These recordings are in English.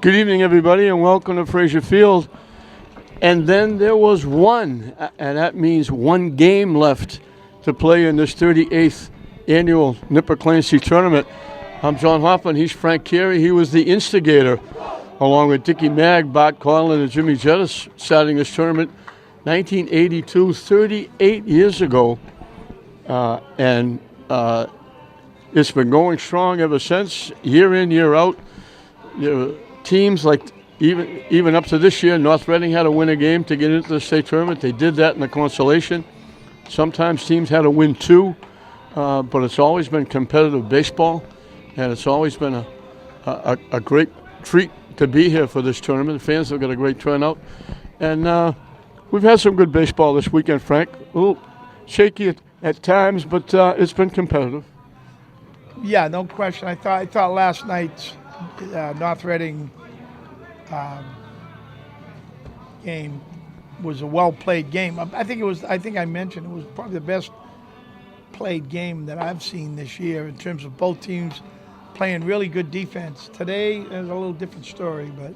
Good evening, everybody, and welcome to Fraser Field. And then there was one, and that means one game left to play in this 38th annual Nipper Clancy Tournament. I'm John Hoffman. He's Frank Carey. He was the instigator, along with Dickie Mag, Bart Conlon, and Jimmy Jettis, starting this tournament 1982, 38 years ago. And it's been going strong ever since, year in, year out. Teams like even up to this year, North Reading had to win a game to get into the state tournament. They did that in the consolation. Sometimes teams had to win two, but it's always been competitive baseball, and it's always been a great treat to be here for this tournament. The fans have got a great turnout, and we've had some good baseball this weekend, Frank. A little shaky at times, but it's been competitive. Yeah, no question. I thought last night's North Reading game was a well-played game. I think I mentioned it was probably the best played game that I've seen this year in terms of both teams playing really good defense. Today is a little different story, but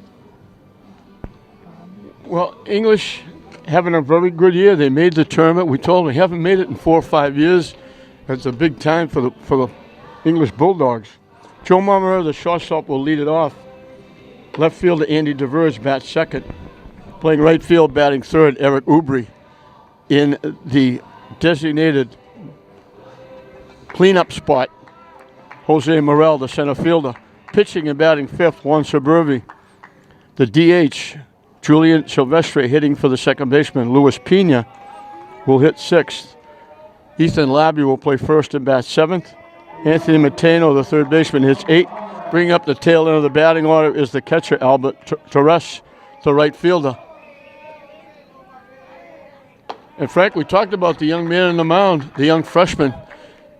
well, English having a very good year. They made the tournament. We told them we haven't made it in 4 or 5 years. It's a big time for the English Bulldogs. Joe Marmara, the shortstop, will lead it off. Left fielder Andy DeVerge bats second. Playing right field, batting third, Eric Ubry. In the designated cleanup spot, Jose Morel, the center fielder. Pitching and batting fifth, Juan Suburbi. The DH, Julian Silvestre, hitting for the second baseman. Luis Pena will hit sixth. Ethan Labby will play first and bat seventh. Anthony Mateno, the third baseman, hits eighth. Bringing up the tail end of the batting order is the catcher, Albert Torres, the right fielder. And Frank, we talked about the young man on the mound, the young freshman.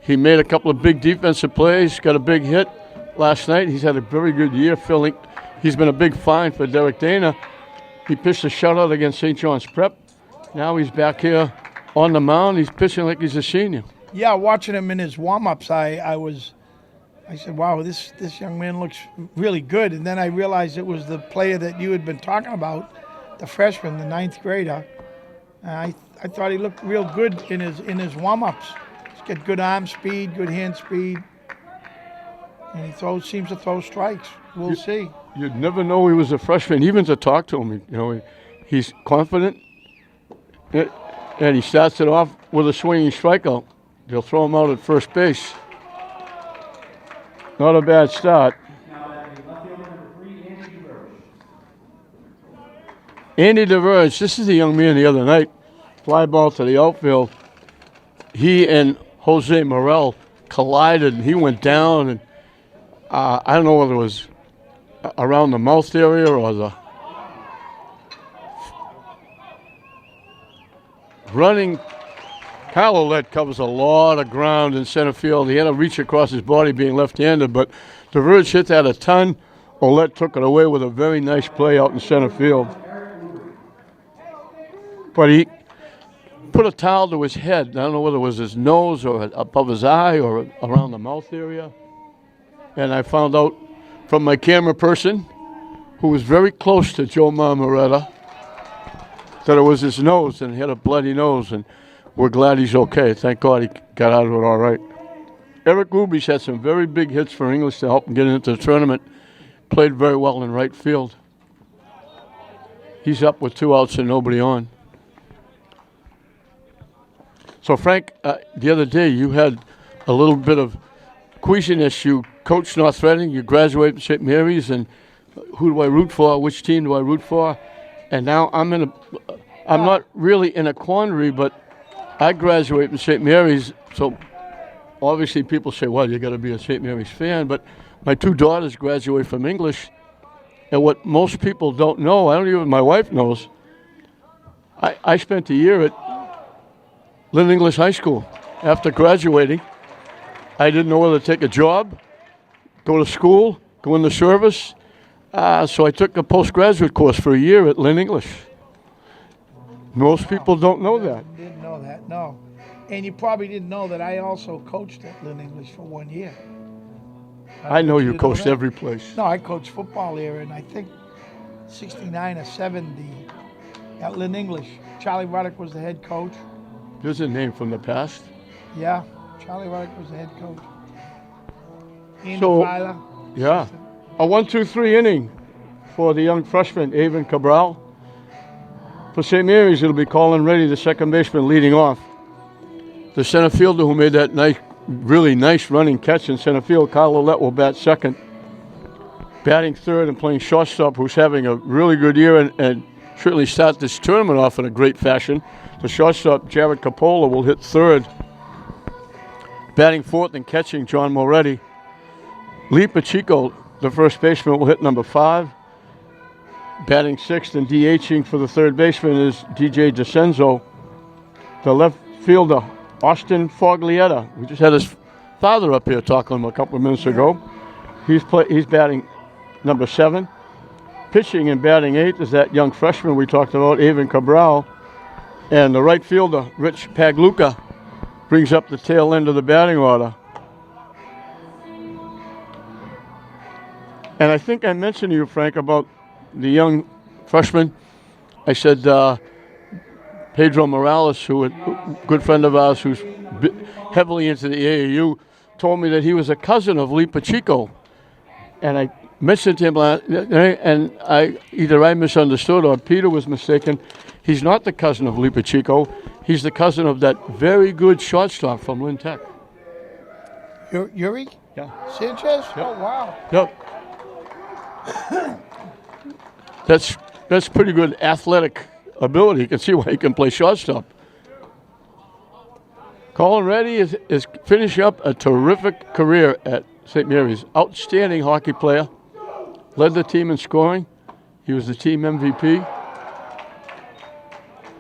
He made a couple of big defensive plays, got a big hit last night. He's had a very good year filling. He's been a big find for Derek Dana. He pitched a shutout against St. John's Prep. Now he's back here on the mound. He's pitching like he's a senior. yeah, watching him in his warm-ups, I said, wow, this young man looks really good. And then I realized it was the player that you had been talking about, the freshman, the ninth grader. I thought he looked real good in his warm-ups. He's got good arm speed, good hand speed, and he seems to throw strikes. We'll see. You'd never know he was a freshman, even to talk to him. He's confident, and he starts it off with a swinging strikeout. They'll throw him out at first base. Not a bad start. Andy DeVerge, this is the young man the other night. Fly ball to the outfield. He and Jose Morel collided, and he went down. And I don't know whether it was around the mouth area or the running. Kyle Ouellette covers a lot of ground in center field. He had to reach across his body being left-handed, but DeVerge hit that a ton. Ouellette took it away with a very nice play out in center field. But he put a towel to his head. I don't know whether it was his nose or above his eye or around the mouth area. And I found out from my camera person, who was very close to Joe Marmoretta, that it was his nose, and he had a bloody nose. And we're glad he's okay. Thank God he got out of it all right. Eric Ubry's had some very big hits for English to help him get into the tournament. Played very well in right field. He's up with 2 outs and nobody on. So, Frank, the other day you had a little bit of queasiness. You coached North Reading. You graduated from St. Mary's. And who do I root for? Which team do I root for? And now I'm not really in a quandary, but I graduated from St. Mary's, so obviously people say, well, you got to be a St. Mary's fan, but my 2 daughters graduated from English, and what most people don't know, I don't even, my wife knows, I spent a year at Lynn English High School. After graduating, I didn't know whether to take a job, go to school, go in the service, so I took a postgraduate course for a year at Lynn English. Most people don't know that. Didn't know that, no. And you probably didn't know that I also coached at Lynn English for 1 year. I know you didn't coached that? every place. No, I coached football there, and I think 69 or 70 at Lynn English. Charlie Ruddock was the head coach. There's a name from the past. Yeah, Charlie Ruddock was the head coach. Ian So- Filer, Yeah. assistant. A 1-2-3 inning for the young freshman, Avon Cabral. For St. Mary's, it'll be Colin Reddy, the second baseman, leading off. The center fielder who made that really nice running catch in center field, Kyle Ouellette, will bat second. Batting third and playing shortstop, who's having a really good year and certainly start this tournament off in a great fashion. The shortstop, Jared Capola, will hit third. Batting fourth and catching, John Moretti. Lee Pacheco, the first baseman, will hit number 5. Batting sixth and DHing for the third baseman is DJ DeCenzo. The left fielder, Austin Foglietta. We just had his father up here talking to him a couple of minutes ago. He's batting number 7. Pitching and batting 8th is that young freshman we talked about, Avon Cabral. And the right fielder, Rich Pagluca, brings up the tail end of the batting order. And I think I mentioned to you, Frank, about the young freshman. I said Pedro Morales, who a good friend of ours who's heavily into the AAU, told me that he was a cousin of Lee Pacheco. And I mentioned to him last night, and either I misunderstood or Peter was mistaken. He's not the cousin of Lee Pacheco. He's the cousin of that very good shortstop from Lynn Tech. Yuri? Yeah. Sanchez? Yep. Oh, wow. Yep. That's pretty good athletic ability. You can see why he can play shortstop. Colin Reddy is finishing up a terrific career at St. Mary's. Outstanding hockey player. Led the team in scoring. He was the team MVP.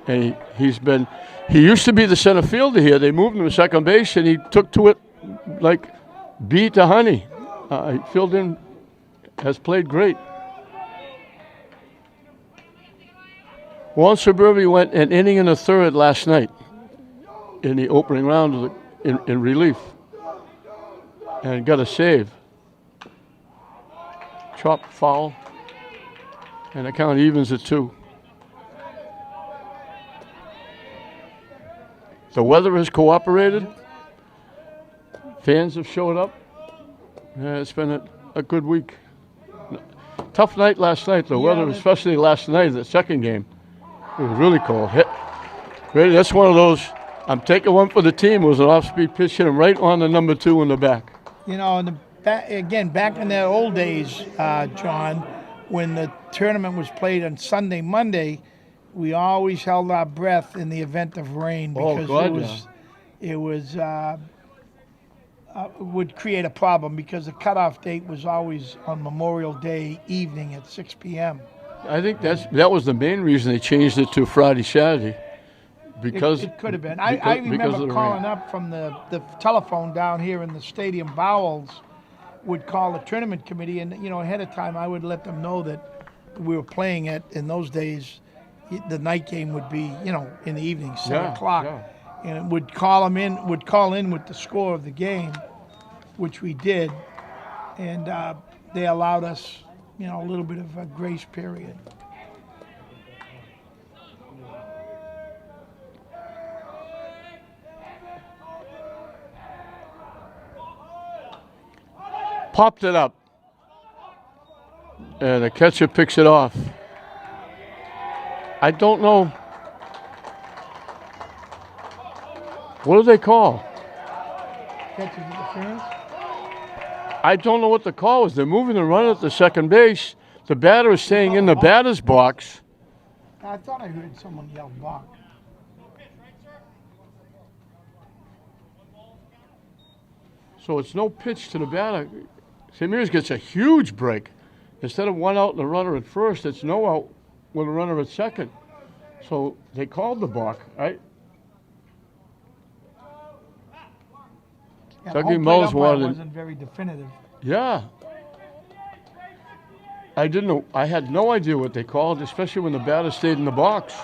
And he used to be the center fielder here. They moved him to second base, and he took to it like bee to honey. He filled in, has played great. Juan Suburbi went an inning and a third last night in the opening round in relief and got a save. Chop foul, and the count evens at 2. The weather has cooperated. Fans have showed up. It's been a good week. Tough night last night. The weather, especially last night, the second game. It was really cold. That's one of those, I'm taking one for the team. It was an off-speed pitch, hit him right on the number 2 in the back. You know, back in the old days, John, when the tournament was played on Sunday, Monday, we always held our breath in the event of rain because it would create a problem because the cutoff date was always on Memorial Day evening at 6 p.m. I think that was the main reason they changed it to Friday, Saturday. Because it could have been. I remember calling up from the telephone down here in the stadium bowels, would call the tournament committee, and ahead of time I would let them know that we were playing it. In those days, the night game would be in the evening, 7 o'clock, and would call in with the score of the game, which we did, and they allowed us a little bit of a grace period. Popped it up, and the catcher picks it off. I don't know. What do they call? Catches interference? I don't know what the call is. They're moving the runner at the second base. The batter is staying in the batter's box. I thought I heard someone yell balk. So it's no pitch to the batter. St. Mary's gets a huge break. Instead of 1 out and a runner at first, it's no out with a runner at second. So they called the balk. Dougie Mullis wasn't very definitive. Yeah. I didn't know. I had no idea what they called, especially when the batter stayed in the box.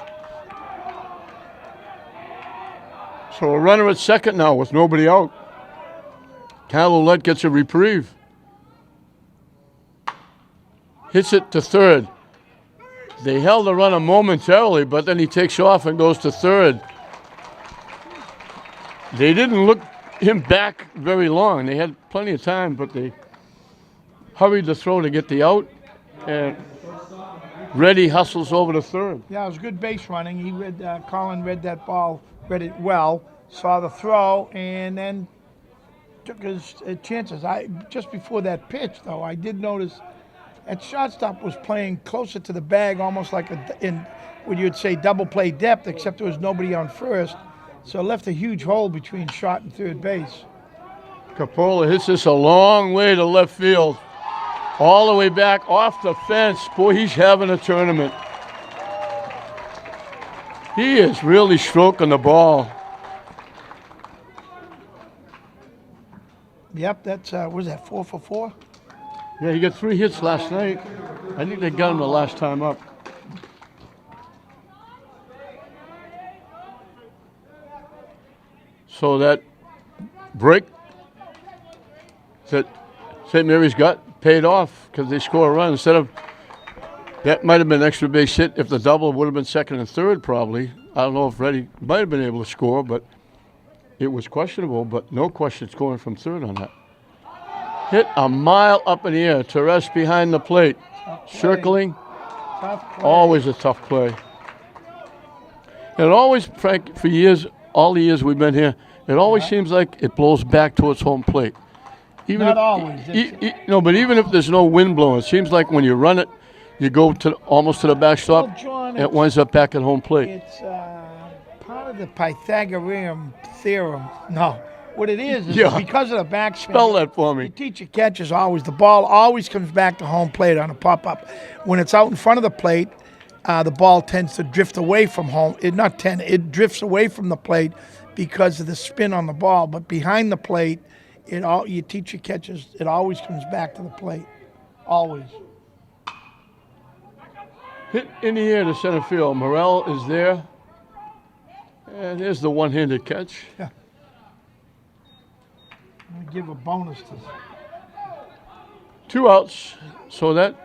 So a runner at second now with nobody out. Kyle Ouellette gets a reprieve. hits it to third. They held the runner momentarily, but then he takes off and goes to third. They didn't look him back very long. They had plenty of time, but they hurried the throw to get the out. And Reddy hustles over to third. Yeah, it was good base running. He Colin read that ball, read it well, saw the throw, and then took his chances. Just before that pitch, though, I did notice that shortstop was playing closer to the bag, almost like what you'd say double play depth, except there was nobody on first. So it left a huge hole between short and third base. Coppola hits this a long way to left field. All the way back off the fence. Boy, he's having a tournament. He is really stroking the ball. Yep, that's, was that 4 for 4? Yeah, he got 3 hits last night. I think they got him the last time up. So that break that St. Mary's got paid off because they score a run. Instead of, that might have been extra base hit. If the double would have been second and third probably. I don't know if Reddy might have been able to score, but it was questionable, but no question scoring from third on that. Hit a mile up in the air. Teres behind the plate. Circling. Always a tough play. And it always, Frank, for years, all the years we've been here, it always seems like it blows back towards home plate. Even Not if, always. No, but even if there's no wind blowing, it seems like when you run it, you go to almost to the backstop, Well, John, it winds up back at home plate. It's part of the Pythagorean theorem. No, what it is Yeah. because of the backspin. Spell that for The me. teacher catches always. The ball always comes back to home plate on a pop-up. When it's out in front of the plate, the ball tends to drift away from home. It drifts away from the plate because of the spin on the ball. But behind the plate, your teacher catches. It always comes back to the plate. Always. Hit in the air to center field. Morel is there. And there's the one-handed catch. Yeah. I'm gonna give a bonus to. 2 outs. So that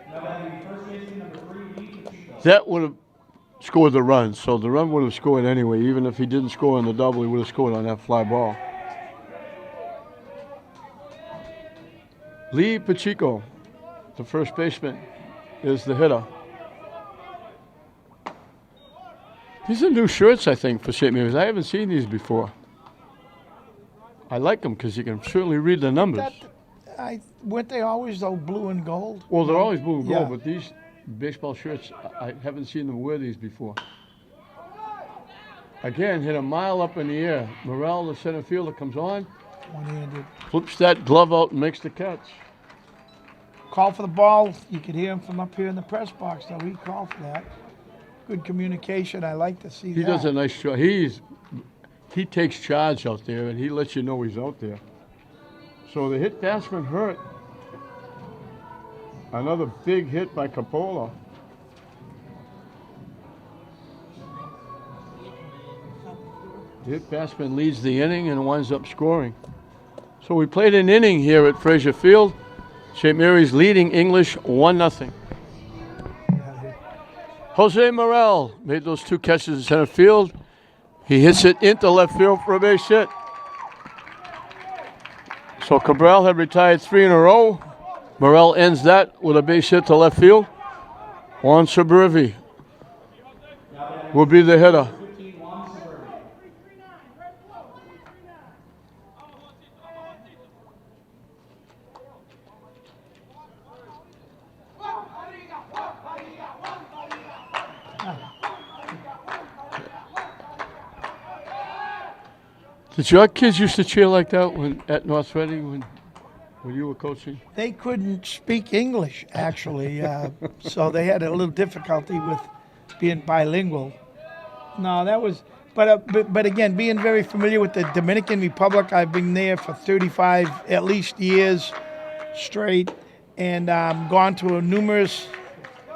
would have scored the run. So the run would have scored anyway. Even if he didn't score on the double, he would have scored on that fly ball. Lee Pacheco, the first baseman, is the hitter. These are new shirts, I think, for St. Mary's. I haven't seen these before. I like them because you can certainly read the numbers. Weren't they always though blue and gold? Well, they're always blue and gold, Yeah. but these baseball shirts, I haven't seen them wear these before. Again, hit a mile up in the air. Morel, the center fielder, comes on, One-handed. flips that glove out and makes the catch. Call for the ball. You could hear him from up here in the press box, though. He called for that. Good communication. I like to see that. He does a nice job. He takes charge out there, and he lets you know he's out there. So the hit batsman hurt. Another big hit by Coppola. The hit batsman leads the inning and winds up scoring. So we played an inning here at Frazier Field. St. Mary's leading English 1-0. Jose Morel made those 2 catches in center field. He hits it into left field for a base hit. So Cabral had retired 3 in a row. Morel ends that with a base hit to left field. Juan Suburvi will be the hitter. Did your kids used to cheer like that at North Reading when you were coaching? They couldn't speak English, actually, so they had a little difficulty with being bilingual. No, that was, but again, being very familiar with the Dominican Republic, I've been there for 35 at least years straight, and gone to numerous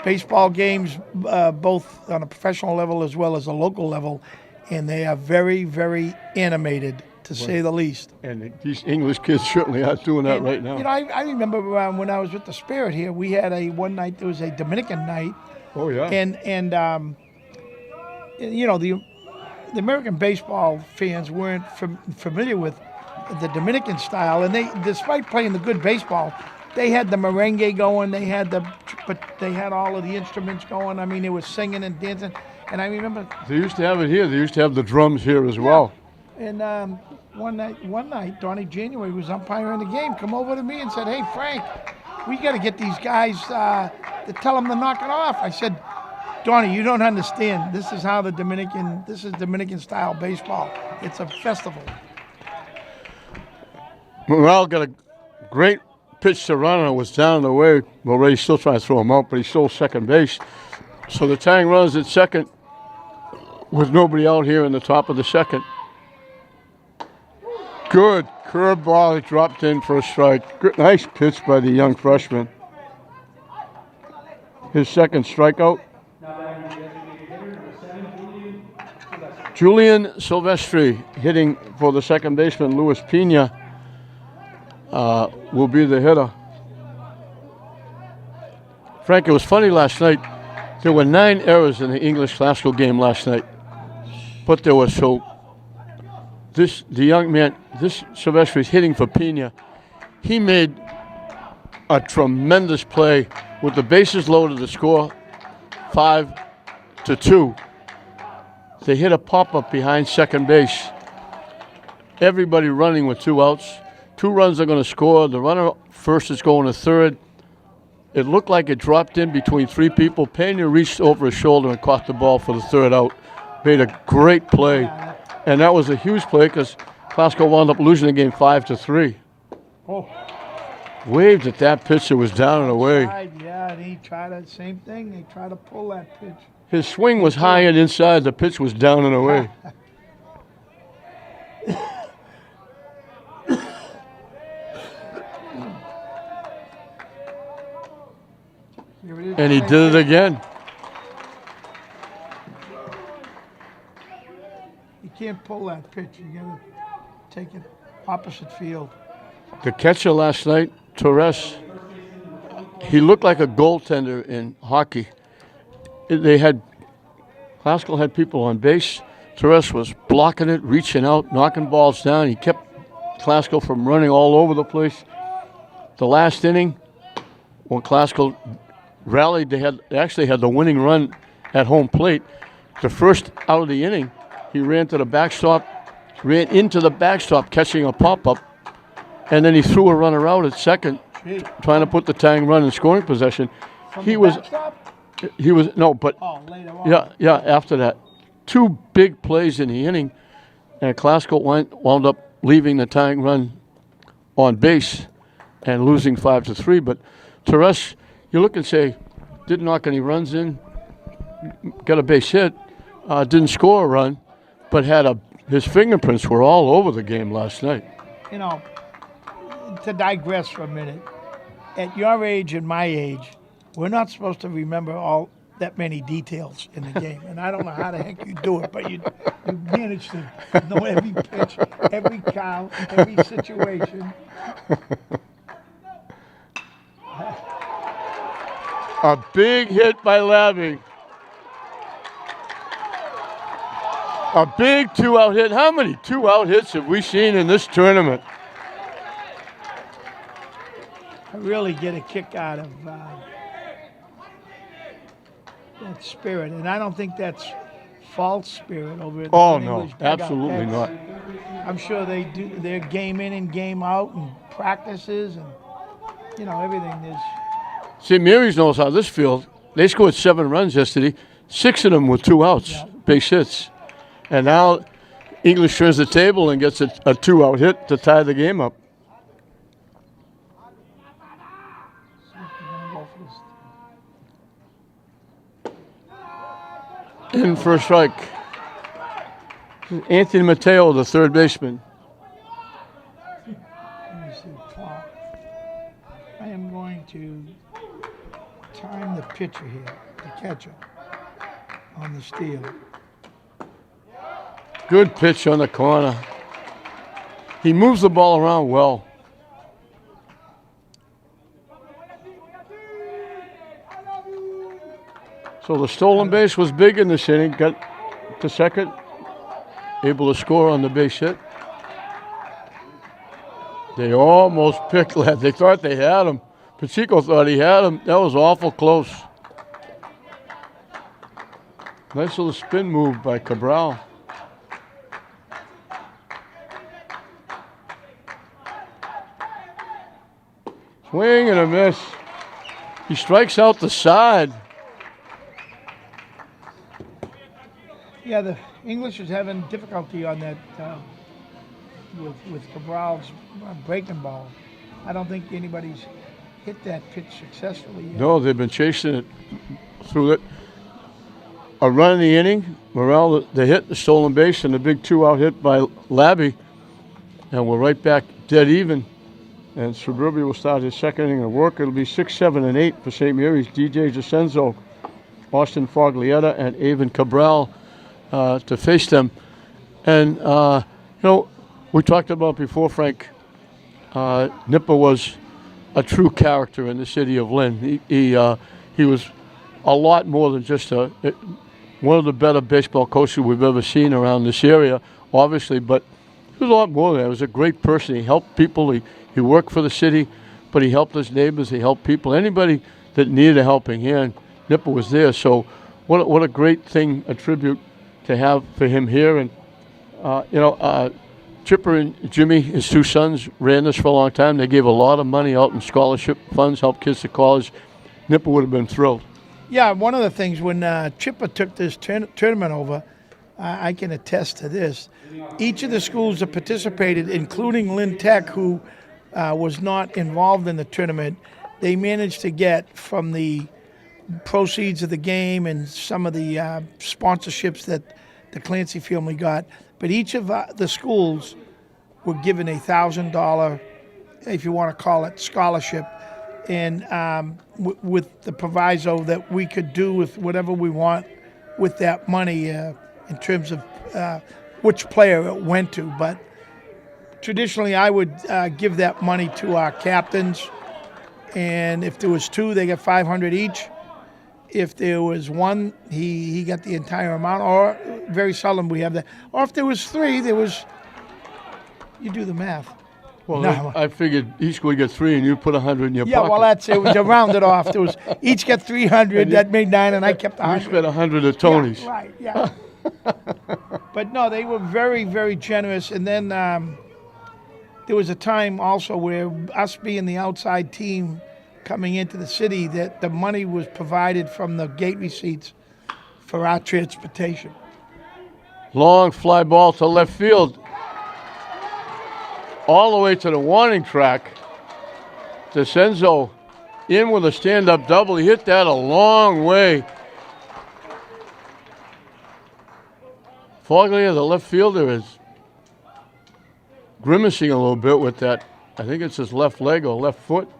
baseball games, both on a professional level as well as a local level, and they are very, very animated, to say the least. And these English kids certainly are doing that And, right now. You know, I remember when I was with the Spirit here, we had one night, there was a Dominican night. Oh, yeah. And you know, the American baseball fans weren't familiar with the Dominican style, and they, despite playing the good baseball, they had the merengue going. They had all of the instruments going. I mean, they were singing and dancing. And I remember They used to have it here. They used to have the drums here as well. And one night, Donnie January was umpiring the game. Come over to me and said, "Hey, Frank, we got to get these guys to tell them to knock it off." I said, "Donnie, you don't understand. This is Dominican style baseball. It's a festival." Morale got a great pitch to Runner. Was down the way. Well, Ray's still trying to throw him out, but he stole second base. So the tying runners at second with nobody out here in the top of the second. Good curveball. He dropped in for a strike. Good, nice pitch by the young freshman. His second strikeout. Julian Silvestri hitting for the second baseman. Luis Pena will be the hitter. Frank, it was funny last night. There were 9 errors in the English Glasgow game last night. But there was the young man, this Silvestri is hitting for Pena. He made a tremendous play with the bases loaded to score 5-2. They hit a pop-up behind second base. Everybody running with 2 outs. 2 runs are going to score. The runner first is going to third. It looked like it dropped in between 3 people. Pena reached over his shoulder and caught the ball for the third out. Made a great play. And that was a huge play because Glasgow wound up losing the game 5-3. Oh. Waved at that pitch that was down and away. Yeah, and he tried the same thing. They tried to pull that pitch. His swing was high and inside. The pitch was down and away. And he did it again. You can't pull that pitch. You got to take it opposite field. The catcher last night, Torres, he looked like a goaltender in hockey. Glasgow had people on base. Torres was blocking it, reaching out, knocking balls down. He kept Glasgow from running all over the place. The last inning, when Glasgow rallied, they actually had the winning run at home plate. The first out of the inning, he ran into the backstop, catching a pop-up, and then he threw a runner out at second, trying to put the tying run in scoring possession. Backstop? Later on. Yeah, after that. 2 big plays in the inning, and Glasgow wound up leaving the tying run on base and losing 5-3. But Torres, you look and say, didn't knock any runs in, got a base hit, didn't score a run, but his fingerprints were all over the game last night. You know, to digress for a minute, at your age and my age, we're not supposed to remember all that many details in the game. And I don't know how the heck you do it, but you manage to know every pitch, every count, every situation. A big hit by Labby. A big 2-out hit. How many 2-out hits have we seen in this tournament? I really get a kick out of that spirit, and I don't think that's false spirit over at the English dugout. Absolutely not. I'm sure they do their game in and game out and practices and everything is. St. Mary's knows how this feels. They scored 7 runs yesterday, 6 of them with 2 outs, base hits. And now English turns the table and gets a 2-out hit to tie the game up. In for a strike. Anthony Mateo, the third baseman. Let me see the clock. I am going to time the pitcher here, the catcher, on the steal. Good pitch on the corner. He moves the ball around well. So the stolen base was big in this inning. Got to second, able to score on the base hit. They almost picked that. They thought they had him. Pacheco thought he had him. That was awful close. Nice little spin move by Cabral. Swing and a miss. He strikes out the side. Yeah, the English is having difficulty on that with Cabral's breaking ball. I don't think anybody's hit that pitch successfully yet. No, they've been chasing it through it. A run in the inning. Morrell, the hit, the stolen base, and the big 2-out hit by Labby. And we're right back dead even. And Suburbia will start his second inning of work. It'll be 6, 7, and 8 for St. Mary's. DJ Jacenzo, Austin Foglietta, and Avon Cabral to face them. And, we talked about before, Frank, Nipper was a true character in the city of Lynn. He was a lot more than just one of the better baseball coaches we've ever seen around this area, obviously, but he was a lot more than that. He was a great person. He helped people. He worked for the city, but he helped his neighbors. He helped people. Anybody that needed a helping hand, Nipper was there. So what a great thing, a tribute to have for him here. And, Chipper and Jimmy, his two sons, ran this for a long time. They gave a lot of money out in scholarship funds, helped kids to college. Nipper would have been thrilled. Yeah, one of the things when Chipper took this tournament over, I can attest to this. Each of the schools that participated, including Lynn Tech, who was not involved in the tournament, they managed to get from the proceeds of the game and some of the sponsorships that the Clancy family got. But each of the schools were given $1,000, if you want to call it, scholarship, and with the proviso that we could do with whatever we want with that money in terms of which player it went to. But traditionally, I would give that money to our captains, and if there was two, they got $500 each. If there was one, he got the entire amount, or very seldom we have that. Or if there was three, you do the math. Well, no. I figured each school get 3 and you put 100 in your pocket. Yeah, well, that's it. To round it off, there was each got 300. That made 9, and I kept 100. You spent 100 at Tony's. Yeah, right, yeah. But no, they were very, very generous. And then there was a time also where us being the outside team coming into the city, that the money was provided from the gate receipts for our transportation. Long fly ball to left field. All the way to the warning track. DeCenzo in with a stand-up double. He hit that a long way. Foglia, the left fielder, is grimacing a little bit with that. I think it's his left leg or left foot.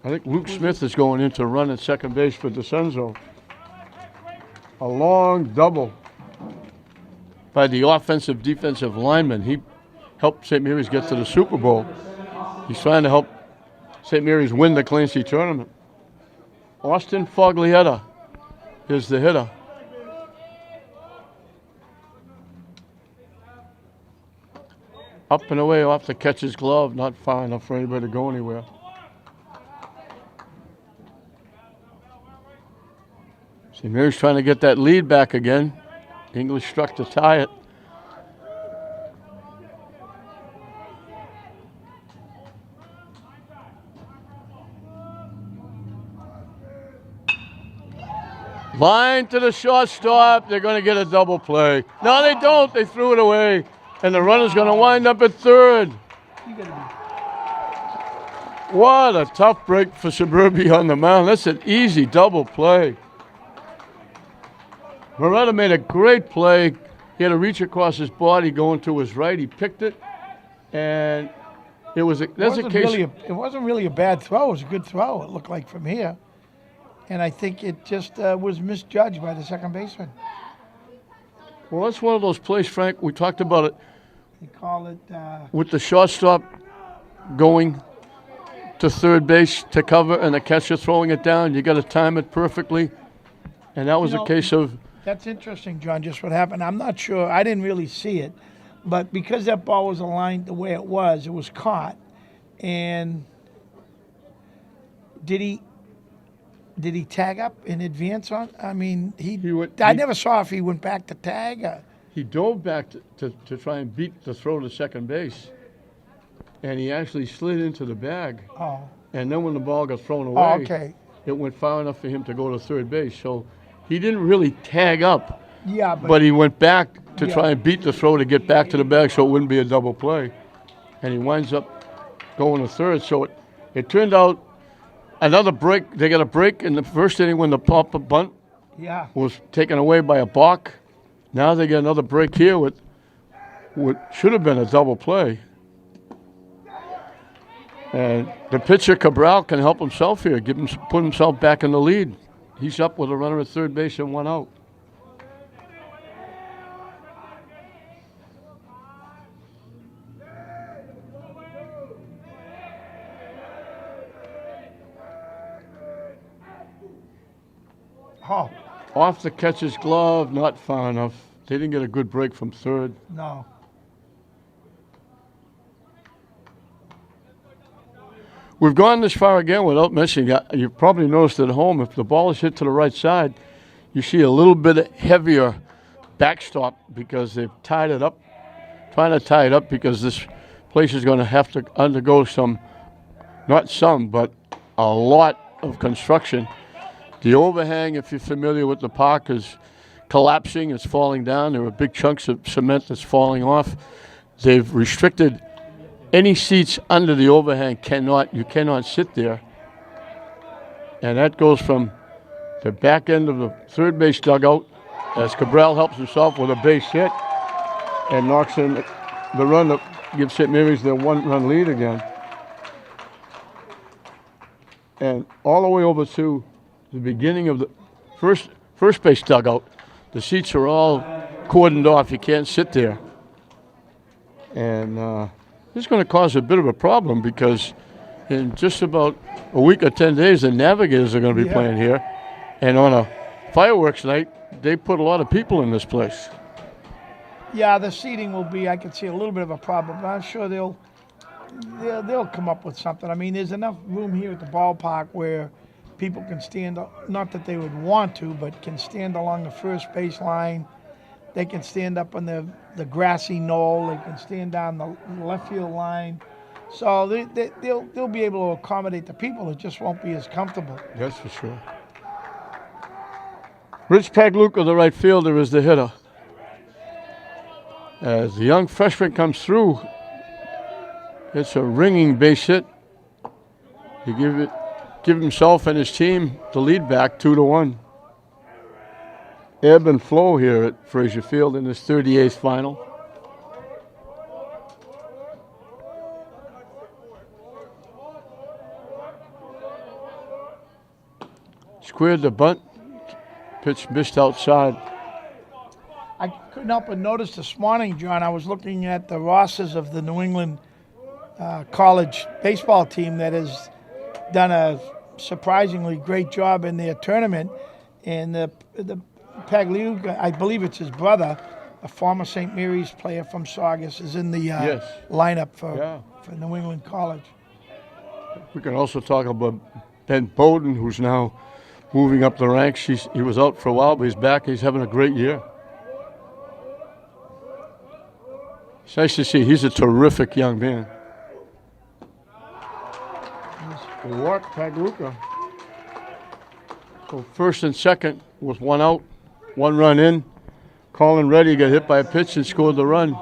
I think Luke Smith is going in to run at second base for DeCenzo. A long double by the offensive defensive lineman. He helped St. Mary's get to the Super Bowl. He's trying to help St. Mary's win the Clancy tournament. Austin Foglietta is the hitter. Up and away off the catcher's glove, not far enough for anybody to go anywhere. St. Mary's trying to get that lead back again. English struck to tie it. Line to the shortstop. They're going to get a double play. No, they don't. They threw it away. And the runner's going to wind up at third. What a tough break for Suburbia on the mound. That's an easy double play. Moretta made a great play. He had to reach across his body going to his right. He picked it, and it wasn't really a bad throw. It was a good throw, it looked like, from here. And I think it just was misjudged by the second baseman. Well, that's one of those plays, Frank. We talked about it They call it, with the shortstop going to third base to cover and the catcher throwing it down. You got to time it perfectly. And that was a case of. that's interesting, John, just what happened. I'm not sure. I didn't really see it. But because that ball was aligned the way it was caught. And did he tag up in advance on? I mean, I never saw if he went back to tag. He dove back to try and beat the throw to second base. And he actually slid into the bag. Oh. And then when the ball got thrown away, Okay. it went far enough for him to go to third base. So he didn't really tag up. Yeah, but he went back to try and beat the throw to get back to the bag so it wouldn't be a double play. And he winds up going to third. So it turned out another break. They got a break in the first inning when the pop-up bunt was taken away by a balk. Now they get another break here with what should have been a double play. And the pitcher, Cabral, can help himself here, put himself back in the lead. He's up with a runner at third base and 1 out. Oh. Off the catcher's glove, not far enough. They didn't get a good break from third. No. We've gone this far again without missing. You've probably noticed at home, if the ball is hit to the right side, you see a little bit heavier backstop because they've tied it up, trying to tie it up because this place is going to have to undergo but a lot of construction. The overhang, if you're familiar with the park, is collapsing. It's falling down. There are big chunks of cement that's falling off. They've restricted any seats under the overhang. You cannot sit there. And that goes from the back end of the third base dugout as Cabral helps himself with a base hit and knocks in the run that gives St. Mary's their 1-run lead again. And all the way over to the beginning of the first base dugout, the seats are all cordoned off. You can't sit there. And this is going to cause a bit of a problem because in just about a week or 10 days, the Navigators are going to be playing here. And on a fireworks night, they put a lot of people in this place. Yeah, the seating will be, I can see a little bit of a problem, but I'm sure they'll come up with something. I mean, there's enough room here at the ballpark where people can stand, not that they would want to, but can stand along the first base line. They can stand up on the grassy knoll. They can stand down the left field line. So they'll be able to accommodate the people. It just won't be as comfortable. That's for sure. Rich Pagluca, the right fielder, is the hitter. As the young freshman comes through, it's a ringing base hit. He give himself and his team the lead back 2-1. Ebb and flow here at Frazier Field in this 38th final. Squared the bunt. Pitch missed outside. I couldn't help but notice this morning, John, I was looking at the rosters of the New England college baseball team that has done a surprisingly great job in their tournament. And the Pagliuca, I believe it's his brother, a former St. Mary's player from Saugus, is in the lineup for New England College. We can also talk about Ben Bowden, who's now moving up the ranks. He was out for a while, but he's back. He's having a great year. It's nice to see. He's a terrific young man. They walk Pagluca. So first and second with 1 out, 1 run in. Colin Reddy got hit by a pitch and scored the run.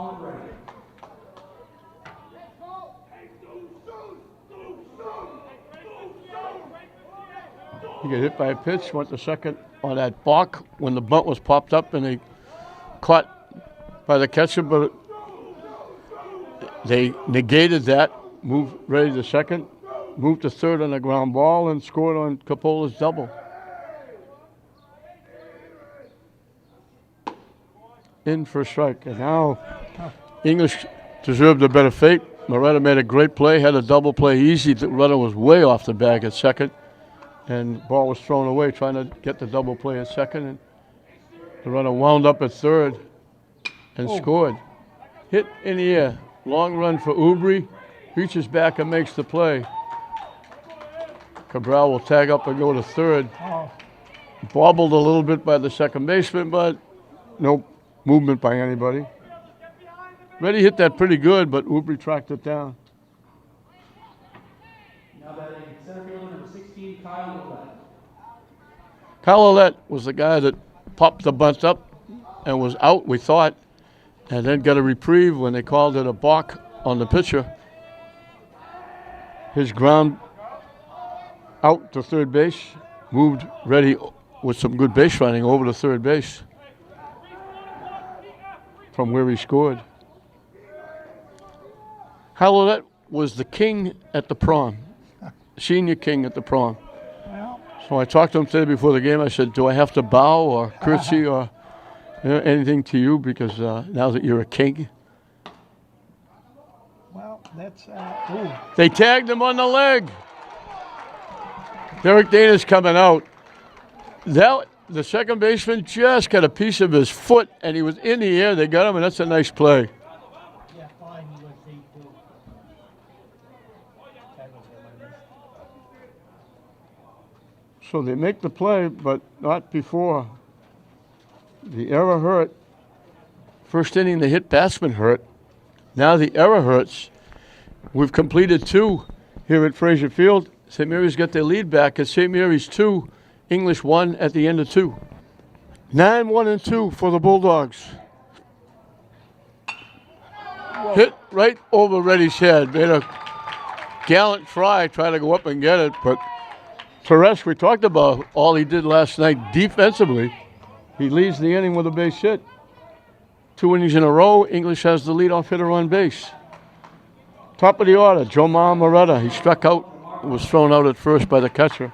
He got hit by a pitch, went to second on that balk when the bunt was popped up and they caught by the catcher, but they negated that, moved Reddy to second, moved to third on the ground ball and scored on Cappola's double. in for a strike. And now English deserved a better fate. Moretta made a great play, had a double play easy. The runner was way off the bag at second, and the ball was thrown away trying to get the double play at second. And the runner wound up at third and scored. Hit in the air. Long run for Ubri. Reaches back and makes the play. Cabral will tag up and go to third. Bobbled a little bit by the second baseman, but no movement by anybody. Reddy hit that pretty good, but Ubri tracked it down. Now batting center fielder number 16, Kyle Ouellette. Kyle Ouellette was the guy that popped the bunt up and was out, we thought, and then got a reprieve when they called it a balk on the pitcher. His ground out to third base, moved Reddy with some good base running over to third base from where he scored. Kyle Ouellette was the king at the prom, senior king at the prom. So I talked to him today before the game. I said, do I have to bow or curtsy or anything to you because now that you're a king? Well, that's They tagged him on the leg. Derek Dana's coming out. The second baseman just got a piece of his foot, and he was in the air. They got him, and that's a nice play. Yeah, fine, he was 8-2. So they make the play, but not before. The error hurt. First inning, the hit batsman hurt. Now the error hurts. We've completed 2 here at Frazier Field. St. Mary's got their lead back at St. Mary's 2, English 1 at the end of 2. 9-1-2 for the Bulldogs. Whoa. Hit right over Reddy's head. Made a gallant try to go up and get it, but Teresh, we talked about all he did last night defensively. He leads the inning with a base hit. 2 innings in a row, English has the leadoff hitter on base. Top of the order, Jomar Moretta. He struck out, was thrown out at first by the catcher,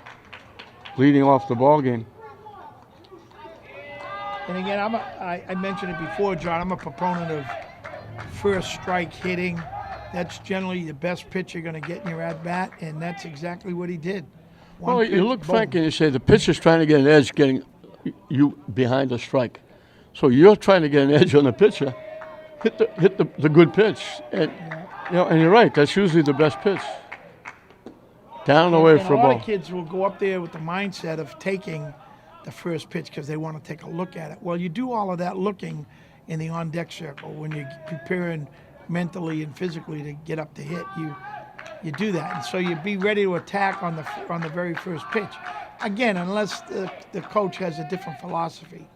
leading off the ball game. And again, I mentioned it before, John. I'm a proponent of first strike hitting. That's generally the best pitch you're going to get in your at bat, and that's exactly what he did. Well, you look, Frank, and you say the pitcher's trying to get an edge, getting you behind a strike. So you're trying to get an edge on the pitcher. Hit the good pitch, and and you're right. That's usually the best pitch. Down and away for a lot ball. of kids will go up there with the mindset of taking the first pitch because they want to take a look at it. Well, you do all of that looking in the on-deck circle when you're preparing mentally and physically to get up to hit. You do that, and so you be ready to attack on the very first pitch. Again, unless the coach has a different philosophy.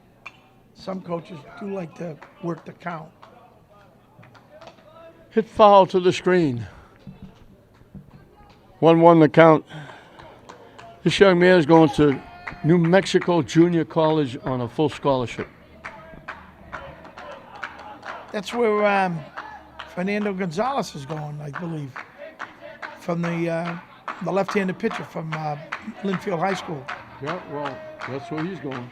Some coaches do like to work the count. Hit foul to the screen. 1-1 the count. This young man is going to New Mexico Junior College on a full scholarship. That's where Fernando Gonzalez is going, I believe, from the left-handed pitcher from Linfield High School. Yeah, well, that's where he's going.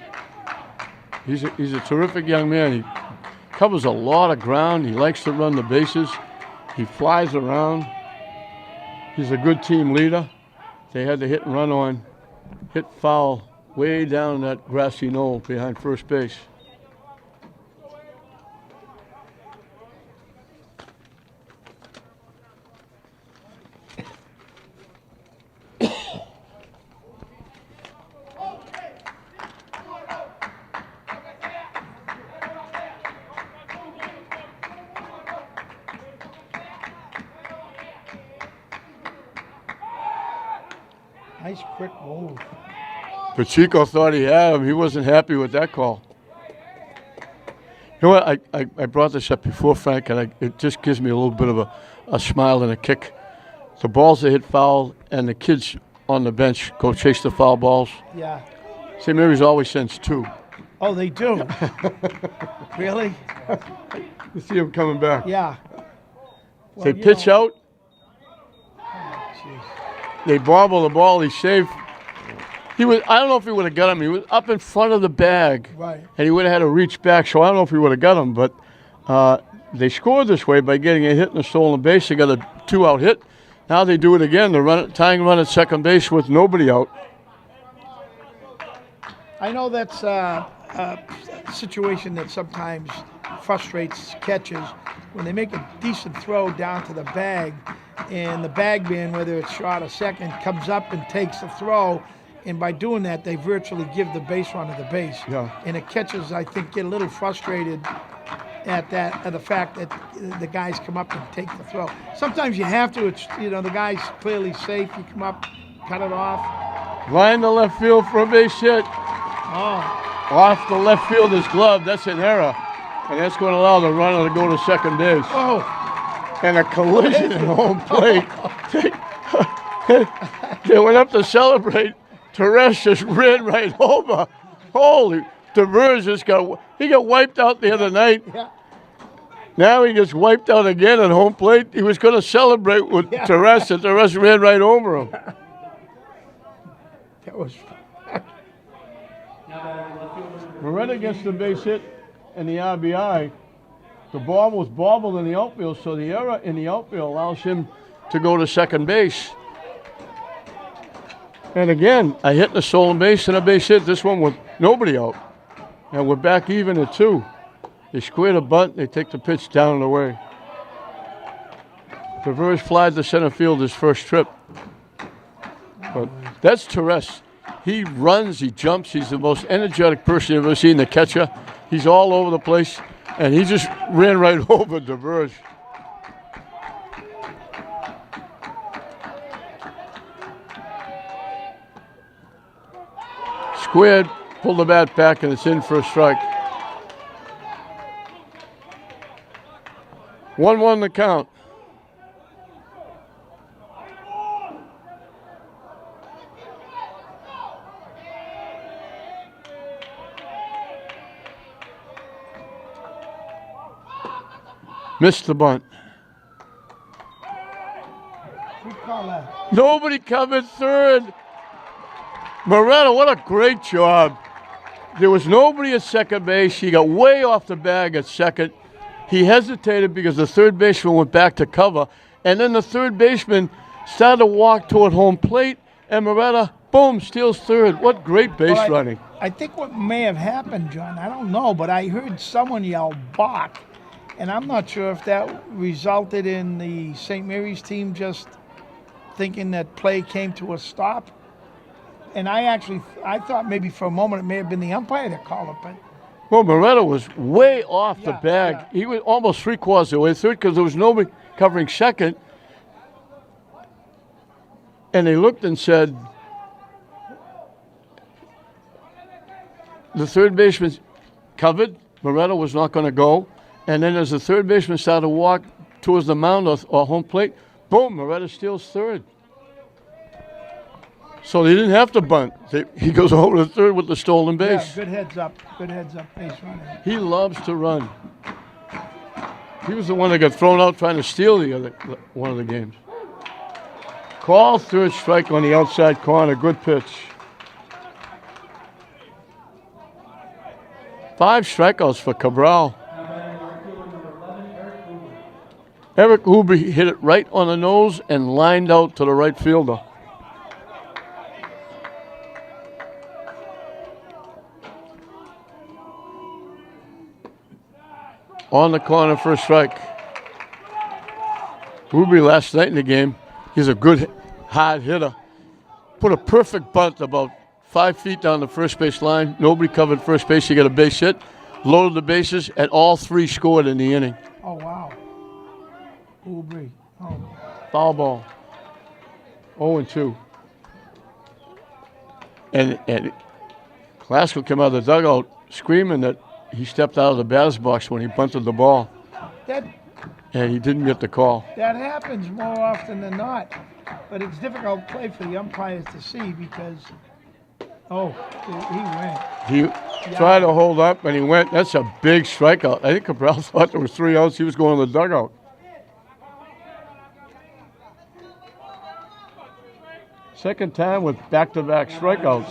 He's a terrific young man. He covers a lot of ground. He likes to run the bases. He flies around. He's a good team leader. They had the hit and run on. Hit foul way down that grassy knoll behind first base. Nice quick move. Pacheco thought he had him. He wasn't happy with that call. You know what? I brought this up before, Frank, and it just gives me a little bit of a smile and a kick. The balls that hit foul, and the kids on the bench go chase the foul balls. Yeah. St. Mary's always sends 2. Oh, they do? Really? You see them coming back. Yeah. Well, They pitch out. Jeez. They bobble the ball. He's safe. He was. I don't know if he would have got him. He was up in front of the bag, Right. and he would have had to reach back. So I don't know if he would have got him. But they scored this way by getting a hit and a stolen base. They got a 2-out hit. Now they do it again. They're tying run at second base with nobody out. I know that's a situation that sometimes frustrates catchers when they make a decent throw down to the bag, and the bag man, whether it's short or second, comes up and takes the throw, and by doing that, they virtually give the base runner the base. Yeah. And the catchers, I think, get a little frustrated at the fact that the guys come up and take the throw. Sometimes you have to. It's the guy's clearly safe. You come up, cut it off. Line to left field for a base hit. Oh. Off the left fielder's glove. That's an error. And that's going to allow the runner to go to second base. Oh. And a collision at home plate. They went up to celebrate. Teres just ran right over. Holy, DeVers just got wiped out the other night. Yeah. Now he gets wiped out again at home plate. He was going to celebrate with Teres, and Teres ran right over him. That was. Moretta gets the base hit and the RBI. The ball was bobbled in the outfield, so the error in the outfield allows him to go to second base. And again, a hit and a stolen base and a base hit. This one with nobody out. And we're back even at 2. They square the bunt. They take the pitch down and away. DeVers flies to center field his first trip. But that's Teres. He runs, he jumps. He's the most energetic person you've ever seen, the catcher. He's all over the place. And he just ran right over DeVers. Squared, pulled the bat back, and it's in for a strike. 1-1 the count. Missed the bunt. We call that. Nobody covered third. Moretta, what a great job. There was nobody at second base. He got way off the bag at second. He hesitated because the third baseman went back to cover. And then the third baseman started to walk toward home plate. And Moretta, boom, steals third. What great base running. I think what may have happened, John, I don't know, but I heard someone yell balk. And I'm not sure if that resulted in the St. Mary's team just thinking that play came to a stop. And I thought maybe for a moment it may have been the umpire that called it, but. Well, Moretta was way off the bag. Yeah. He was almost 3/4 of the way third because there was nobody covering second. And they looked and said, the third baseman covered. Moretta was not going to go. And then as the third baseman started to walk towards the mound or home plate, boom, Moretta steals third. So they didn't have to bunt. He goes over to third with the stolen base. Yeah, good heads up base running. He loves to run. He was the one that got thrown out trying to steal one of the games. Call, third strike on the outside corner. Good pitch. 5 strikeouts for Cabral. Eric Huber hit it right on the nose and lined out to the right fielder. On the corner for a strike. Ruby last night in the game, he's a good hard hitter. Put a perfect bunt about 5 feet down the first base line. Nobody covered first base. He got a base hit, loaded the bases, and all 3 scored in the inning. Oh, wow. Oubre. Oh. Foul ball. 0-2. And Glasgow came out of the dugout screaming that he stepped out of the batter's box when he bunted the ball, and he didn't get the call. That happens more often than not, but it's difficult play for the umpires to see because, he went. He tried to hold up, and he went. That's a big strikeout. I think Cabral thought there was 3 outs. He was going to the dugout. Second time with back-to-back strikeouts.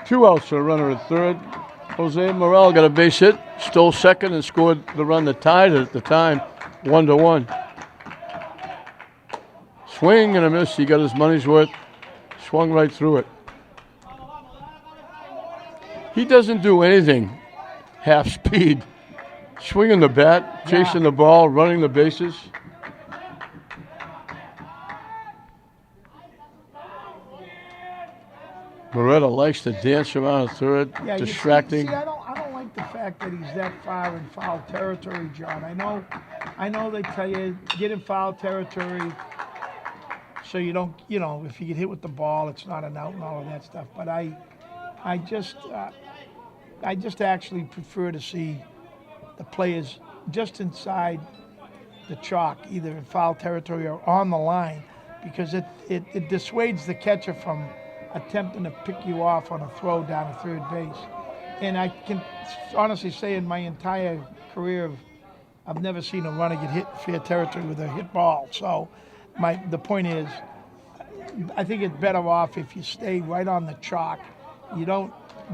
2 outs for a runner at third. Jose Morel got a base hit, stole second, and scored the run that tied it at the time, 1-1. Swing and a miss. He got his money's worth. Swung right through it. He doesn't do anything half speed. Swinging the bat, chasing the ball, running the bases. Moretta likes to dance around at third, distracting. I don't like the fact that he's that far in foul territory, John. I know they tell you get in foul territory so you don't, if you get hit with the ball, it's not an out and all of that stuff. But I just actually prefer to see the players just inside the chalk, either in foul territory or on the line, because it dissuades the catcher from attempting to pick you off on a throw down to third base. And I can honestly say in my entire career, I've never seen a runner get hit in fair territory with a hit ball. So the point is, I think it's better off if you stay right on the chalk. You don't,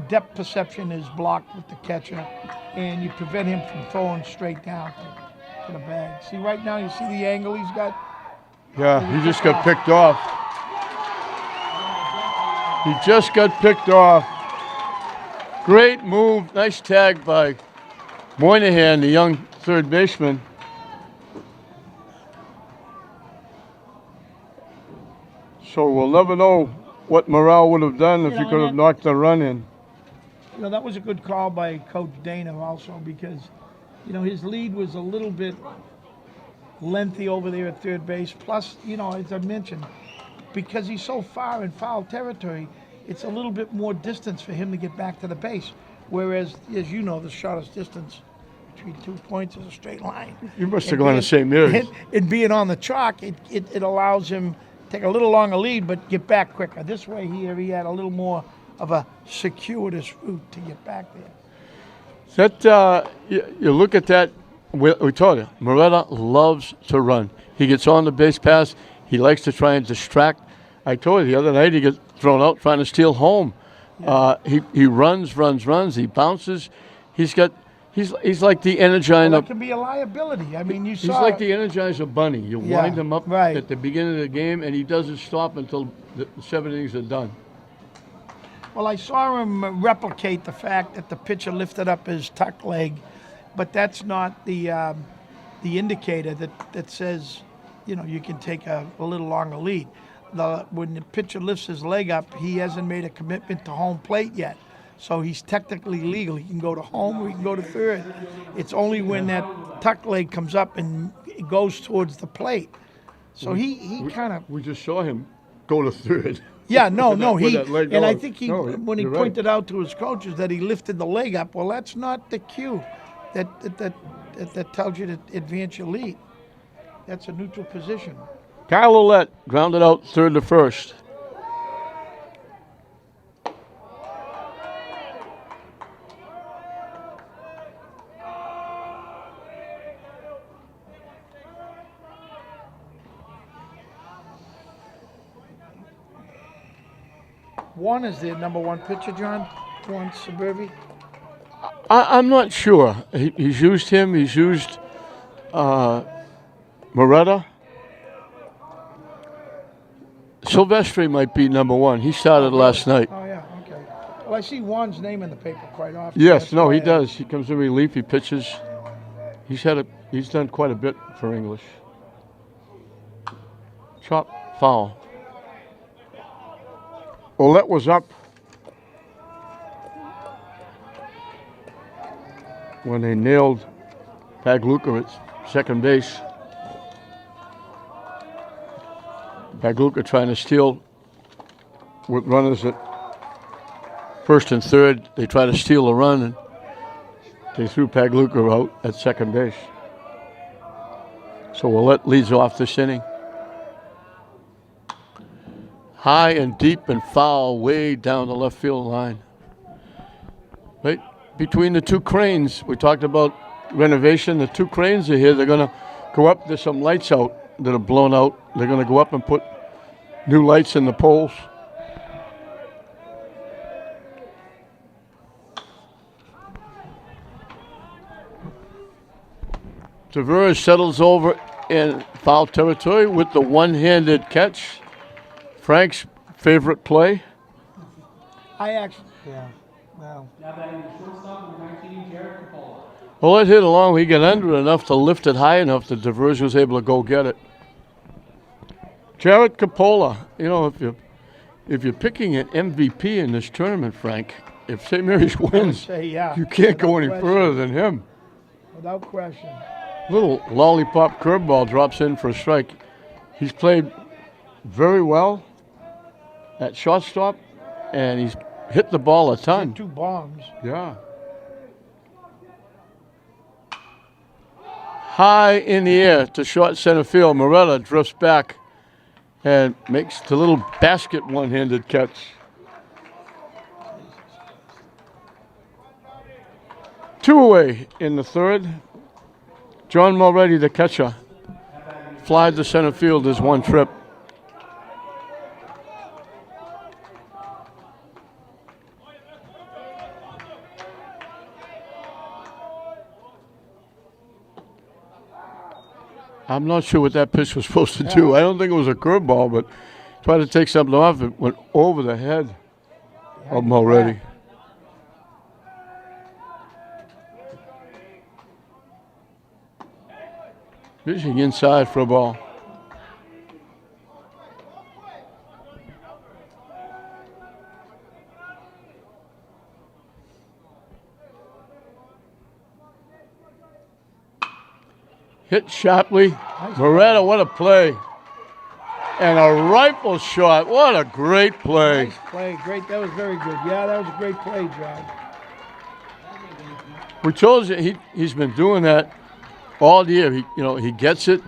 depth perception is blocked with the catcher, and you prevent him from throwing straight down to the bag. See, right now, you see the angle he's got? Yeah, he just got picked off. He just got picked off. Great move. Nice tag by Moynihan, the young third baseman. So we'll never know what Morale would have done if he could have knocked the run in. That was a good call by Coach Dana also, because, his lead was a little bit lengthy over there at third base. Plus, as I mentioned, because he's so far in foul territory, it's a little bit more distance for him to get back to the base. Whereas, as you know, the shortest distance between 2 points is a straight line. You must have gone the same area. And being on the chalk, it allows him to take a little longer lead, but get back quicker. This way here, he had a little more of a circuitous route to get back there. That you look at that. We told you, Moretta loves to run. He gets on the base pass. He likes to try and distract. I told you the other night he gets thrown out trying to steal home. Yeah. He runs. He bounces. He's like the Energizer. That can be a liability. I mean, He's like the Energizer bunny. You wind him up at the beginning of the game, and he doesn't stop until the 7 innings are done. Well, I saw him replicate the fact that the pitcher lifted up his tuck leg, but that's not the indicator that says, you can take a little longer lead. When the pitcher lifts his leg up, he hasn't made a commitment to home plate yet. So he's technically legal. He can go to home or he can go to third. It's only when that tuck leg comes up and it goes towards the plate. So he kind of... We just saw him go to third. Yeah, no. I think when he pointed right out to his coaches that he lifted the leg up, well, that's not the cue that tells you to advance your lead. That's a neutral position. Kyle Ouellette grounded out third to first. Juan is their number one pitcher, John? Juan Suburbi? I'm not sure. He's used him. He's used Moretta. Silvestri might be number one. He started last night. Oh, yeah, okay. Well, I see Juan's name in the paper quite often. Yes, no, he does. He comes in relief. He pitches. He's done quite a bit for English. Chop foul. Ouellette was up when they nailed Pagluka at second base. Pagluka trying to steal with runners at first and third. They try to steal a run, and they threw Pagluka out at second base. So Ouellette leads off this inning. High and deep and foul, way down the left field line. Right between the two cranes. We talked about renovation. The two cranes are here. They're going to go up. There's some lights out that are blown out. They're going to go up and put new lights in the poles. Tavares settles over in foul territory with the one-handed catch. Frank's favorite play. Well, Now batting the shortstop, number 19, Jared Capola. Well, it hit along. He got under it enough to lift it high enough that Tavares was able to go get it. Jared Capola. You know, if you're picking an MVP in this tournament, Frank, if St. Mary's wins, say, yeah, you can't go any without further than him. without question. Little lollipop curveball drops in for a strike. He's played very well at shortstop, and he's hit the ball a ton. 2 bombs. Yeah. High in the air to short center field. Morella drifts back and makes the little basket one-handed catch. Two away in the third. John Mulready, the catcher, flied to center field his one trip. I'm not sure what that pitch was supposed to do. I don't think it was a curveball, but tried to take something off. It went over the head of Mulready. Fishing inside for a ball. Hit sharply. Moretta, what a play. And a rifle shot. What a great play. Nice play. Great. That was very good. Yeah, that was a great play, John. We told you he's been doing that all year. He gets it.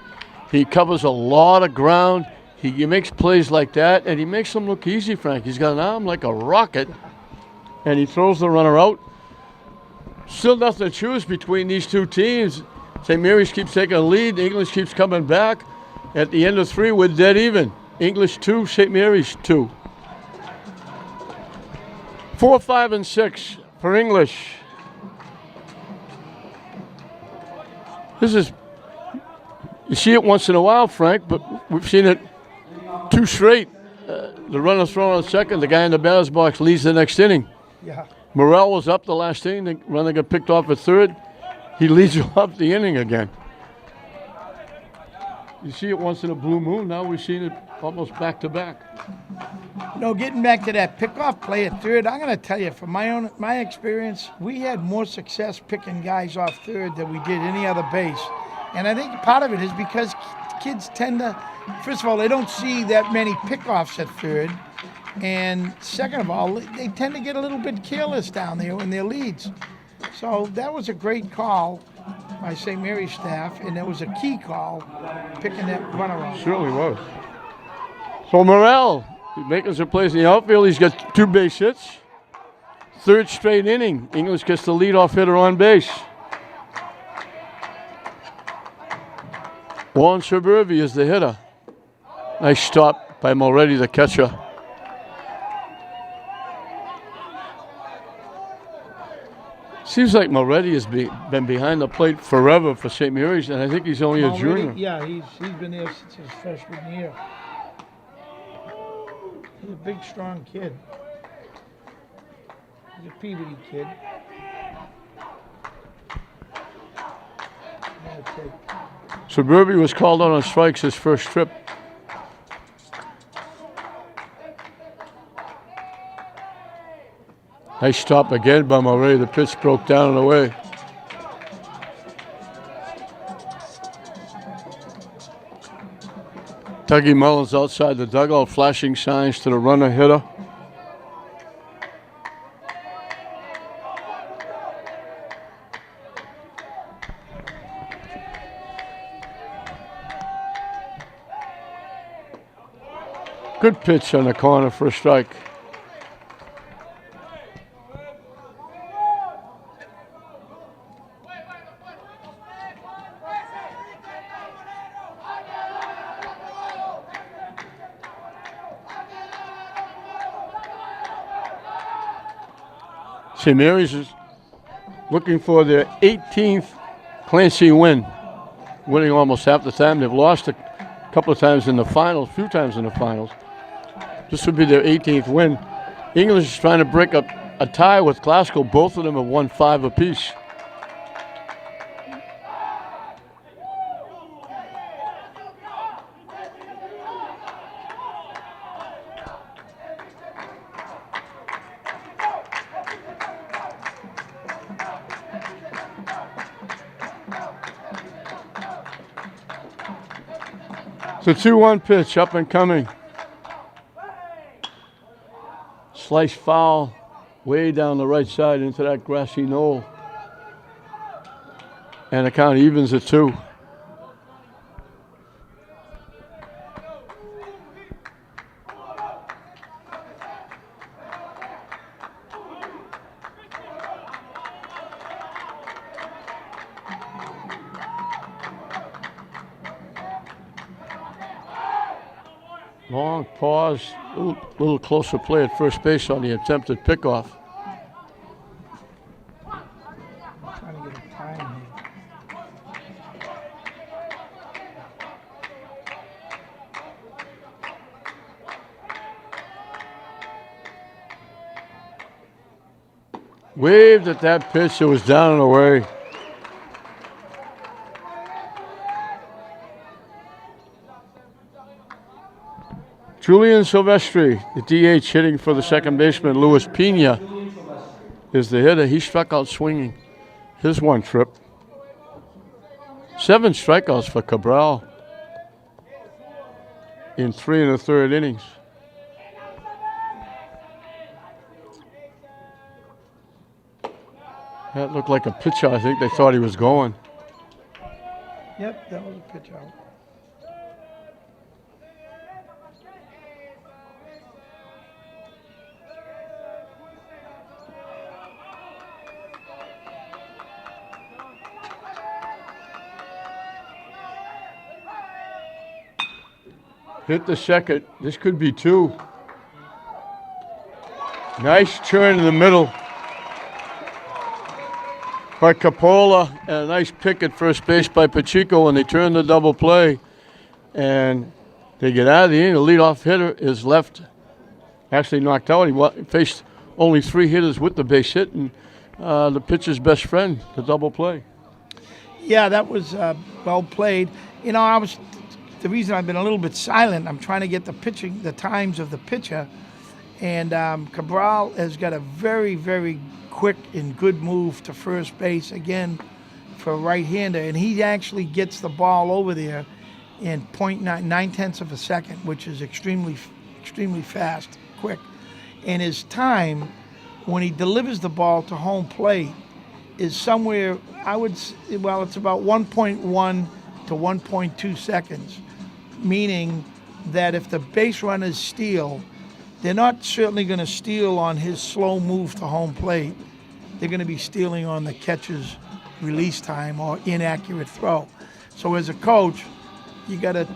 He covers a lot of ground. He makes plays like that, and he makes them look easy, Frank. He's got an arm like a rocket, and he throws the runner out. Still nothing to choose between these two teams. St. Mary's keeps taking a lead. English keeps coming back. At the end of 3, we're dead even. English 2, St. Mary's 2. 4, 5, and 6 for English. You see it once in a while, Frank, but we've seen it 2 straight. The runner thrown on second, the guy in the batter's box leads the next inning. Yeah. Morrell was up the last inning, the runner got picked off at third. He leads you up the inning again. You see it once in a blue moon, now we've seen it almost back to back. Getting back to that pickoff play at third, I'm going to tell you, from my experience, we had more success picking guys off third than we did any other base. And I think part of it is because kids tend to, first of all, they don't see that many pickoffs at third. And second of all, they tend to get a little bit careless down there in their leads. So that was a great call by St. Mary's staff, and it was a key call picking that runner off. Certainly was. So Morrell, making some plays in the outfield. He's got 2 base hits. 3rd straight inning. English gets the leadoff hitter on base. Juan Suburbi is the hitter. Nice stop by Mulready, the catcher. Seems like Mulready has been behind the plate forever for St. Mary's, and I think he's only a junior. Yeah, he's been there since his freshman year. He's a big, strong kid. He's a Peabody kid. Suburbi was called out on strikes his first trip. Nice stop again by Mulready. The pitch broke down and away. Dougie Mullins outside the dugout, flashing signs to the runner hitter. Good pitch on the corner for a strike. St. Mary's is looking for their 18th Clancy win, winning almost half the time. They've lost a couple of times in the finals, a few times in the finals. This would be their 18th win. English is trying to break up a tie with Glasgow. Both of them have won 5 apiece. It's a 2-1 pitch, up and coming. Slice foul way down the right side into that grassy knoll. And the count evens at 2. Long pause, little closer play at first base on the attempted pickoff. Trying to get a time here. Waved at that pitch, it was down and away. Julian Silvestri, the DH hitting for the second baseman. Luis Pena is the hitter. He struck out swinging his one trip. 7 strikeouts for Cabral in 3 1/3 innings. That looked like a pitch out. I think they thought he was going. Yep, that was a pitch out. Hit the second. This could be 2. Nice turn in the middle by Capola, and a nice pick at first base by Pacheco when they turn the double play. And they get out of the inning. The leadoff hitter is left, actually knocked out. He faced only 3 hitters with the base hit, and the pitcher's best friend, the double play. Yeah, that was well played. You know, the reason I've been a little bit silent, I'm trying to get the times of the pitcher. And Cabral has got a very, very quick and good move to first base, again, for a right-hander. And he actually gets the ball over there in 0.9 of a second, which is extremely fast, quick. And his time, when he delivers the ball to home plate, is somewhere, it's about 1.1 to 1.2 seconds. Meaning that if the base runners steal, they're not certainly going to steal on his slow move to home plate. They're going to be stealing on the catcher's release time or inaccurate throw. So as a coach, you got to,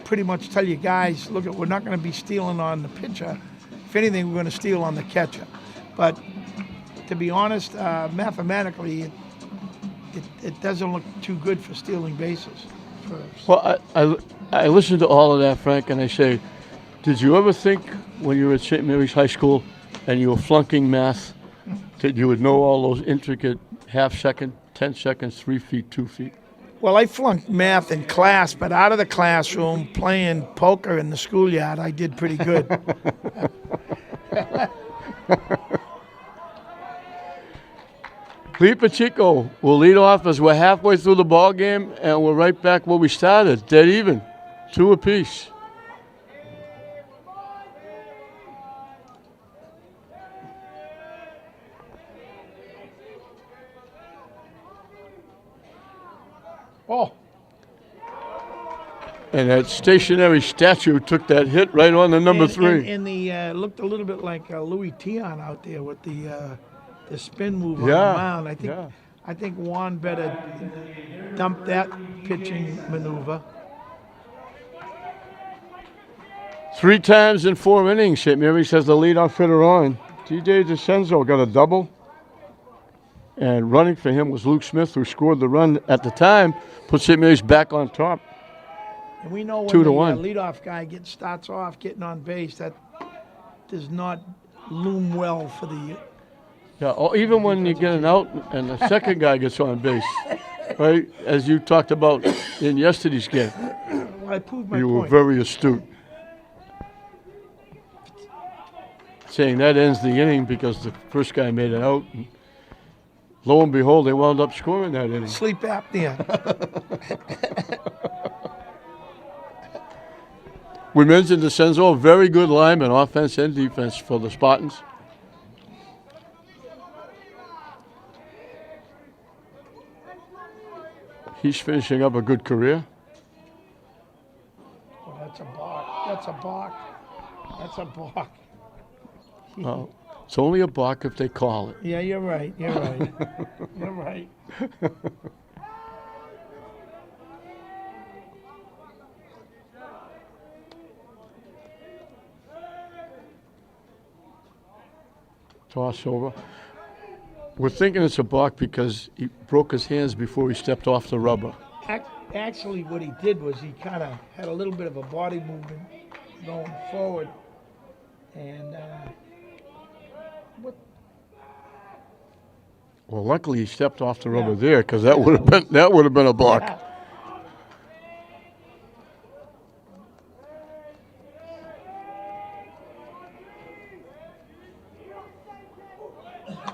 pretty much tell your guys, look, we're not going to be stealing on the pitcher. If anything, we're going to steal on the catcher. But to be honest, mathematically, it doesn't look too good for stealing bases. Well, I listened to all of that, Frank, and I say, did you ever think when you were at St. Mary's High School and you were flunking math that you would know all those intricate half-second, 10 seconds, 3 feet, 2 feet? Well, I flunked math in class, but out of the classroom, playing poker in the schoolyard, I did pretty good. Lee Pacheco will lead off as we're halfway through the ball game, and we're right back where we started, dead even, 2 apiece. Oh. And that stationary statue took that hit right on the number 3. And the looked a little bit like Louis Tion out there with the spin move on the mound. I think Juan better dump that pitching maneuver. 3 times in 4 innings, St. Mary's has the leadoff hitter on. T.J. DeCenzo got a double. And running for him was Luke Smith, who scored the run at the time, put St. Mary's back on top. And we know when 2-1. the leadoff guy starts off getting on base, that does not loom well for the. Yeah, or even when you get an out and the second guy gets on base, right? As you talked about in yesterday's game. Well, I proved my You were point. very astute. Saying that ends the inning because the first guy made it out. And lo and behold, they wound up scoring that inning. Sleep apnea. We mentioned DeCenzo, a very good lineman, offense and defense for the Spartans. He's finishing up a good career. Oh, that's a balk. That's a balk. That's a balk. Well, it's only a balk if they call it. Yeah, you're right. You're right. You're right. Toss over. We're thinking it's a balk because he broke his hands before he stepped off the rubber. Actually, what he did was he kind of had a little bit of a body movement going forward, and what? Well, luckily he stepped off the rubber there because that would have been a balk. Yeah.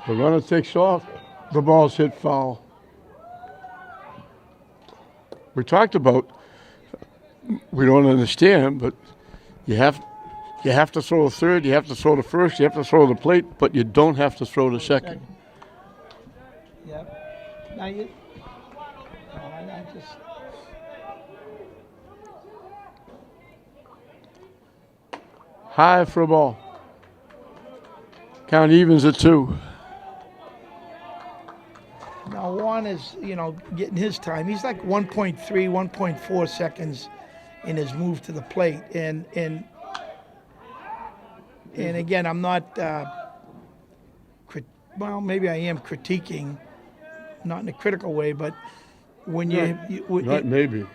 The runner takes off. The ball's hit foul. We talked about, we don't understand, but you have to throw the third, you have to throw the first, you have to throw the plate, but you don't have to throw the second. Yep. Now you. No, I just. High for a ball. Count evens at 2. Now Juan is, getting his time. He's like 1.3, 1.4 seconds in his move to the plate, and again, I'm not. Well, maybe I am critiquing, not in a critical way, but when Not maybe.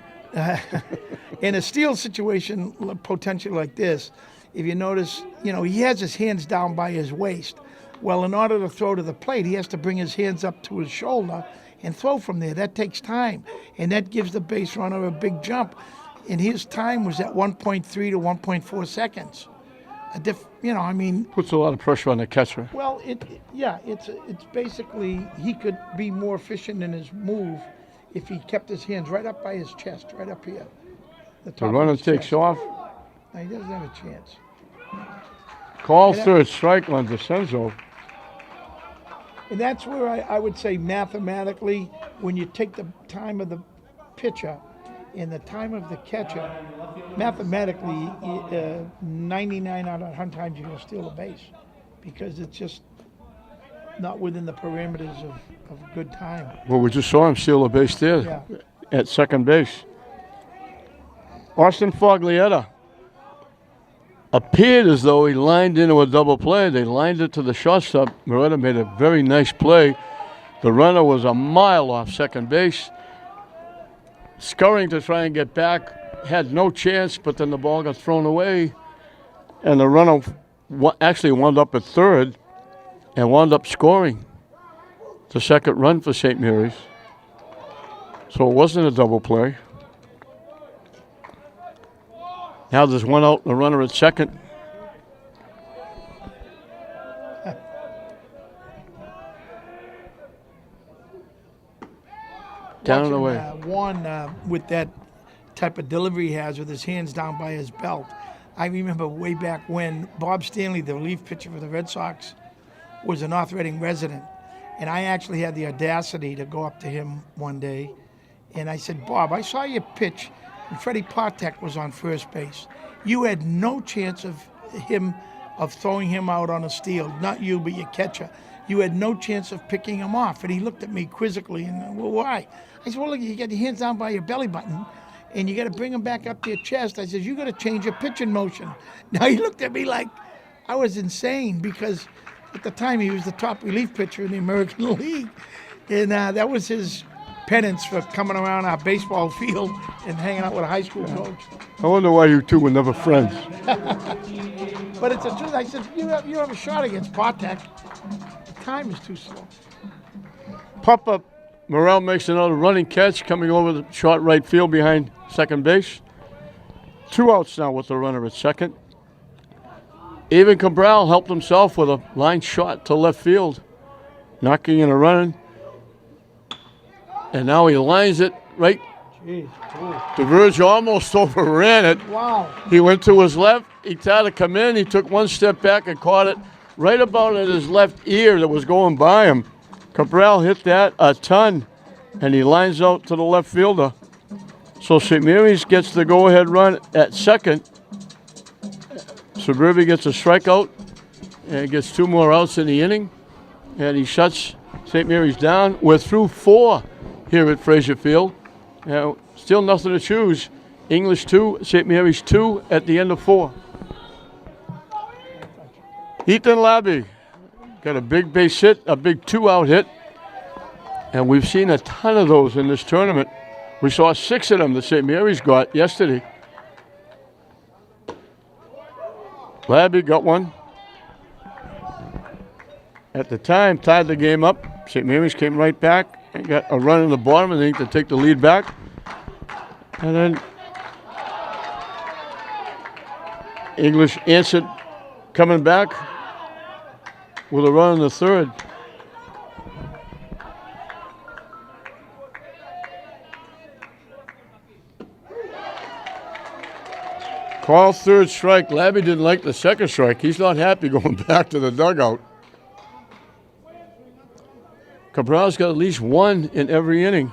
in a steal situation potentially like this, if you notice, he has his hands down by his waist. Well, in order to throw to the plate, he has to bring his hands up to his shoulder and throw from there. That takes time, and that gives the base runner a big jump. And his time was at 1.3 to 1.4 seconds. Puts a lot of pressure on the catcher. Well, it's basically he could be more efficient in his move if he kept his hands right up by his chest, right up here. The runner takes off. No, he doesn't have a chance. Call third strike on DeCenzo. And that's where I would say mathematically, when you take the time of the pitcher and the time of the catcher, mathematically, 99 out of 100 times you're going to steal a base because it's just not within the parameters of good time. Well, we just saw him steal a base there Yeah. at second base. Austin Foglietta appeared as though he lined into a double play. They lined it to the shortstop. Moretta made a very nice play. The runner was a mile off second base, scurrying to try and get back. Had no chance, but then the ball got thrown away. And the runner actually wound up at third and wound up scoring the second run for St. Mary's. So it wasn't a double play. Now there's one out and a runner at second. Down and away. Juan, with that type of delivery he has with his hands down by his belt. I remember way back when Bob Stanley, the relief pitcher for the Red Sox, was a North Reading resident. And I actually had the audacity to go up to him one day. And I said, Bob, I saw you pitch and Freddie Patek was on first base. You had no chance of throwing him out on a steal. Not you, but your catcher. You had no chance of picking him off. And he looked at me quizzically and, well, why? I said, well, look, you got your hands down by your belly button and you got to bring them back up to your chest. I said, you got to change your pitching motion. Now he looked at me like I was insane because, at the time he was the top relief pitcher in the American League, and that was his penance for coming around our baseball field and hanging out with a high school coach. I wonder why you two were never friends. But it's the truth. I said, you have a shot against Bartek. The time is too slow. Pop-up. Morrell makes another running catch coming over the short right field behind second base. 2 outs now with the runner at second. Even Cabral helped himself with a line shot to left field, knocking in a run. And now he lines it right. Jeez. The Verge almost overran it. Wow. He went to his left. He tried to come in. He took one step back and caught it right about at his left ear that was going by him. Cabral hit that a ton, and he lines out to the left fielder. So St. Mary's gets the go-ahead run at second. Suburbia gets a strikeout and gets 2 more outs in the inning, and he shuts St. Mary's down. We're through 4 here at Frazier Field. Now, still nothing to choose. English 2, St. Mary's 2 at the end of 4. Ethan Labby got a big base hit, a big 2-out hit, and we've seen a ton of those in this tournament. We saw 6 of them that St. Mary's got yesterday. Labby got one. At the time, tied the game up. St. Mary's came right back and got a run in the bottom, I think, to take the lead back. And then English answered, coming back with a run in the third. Call third strike. Labby didn't like the second strike. He's not happy going back to the dugout. Cabral's got at least 1 in every inning.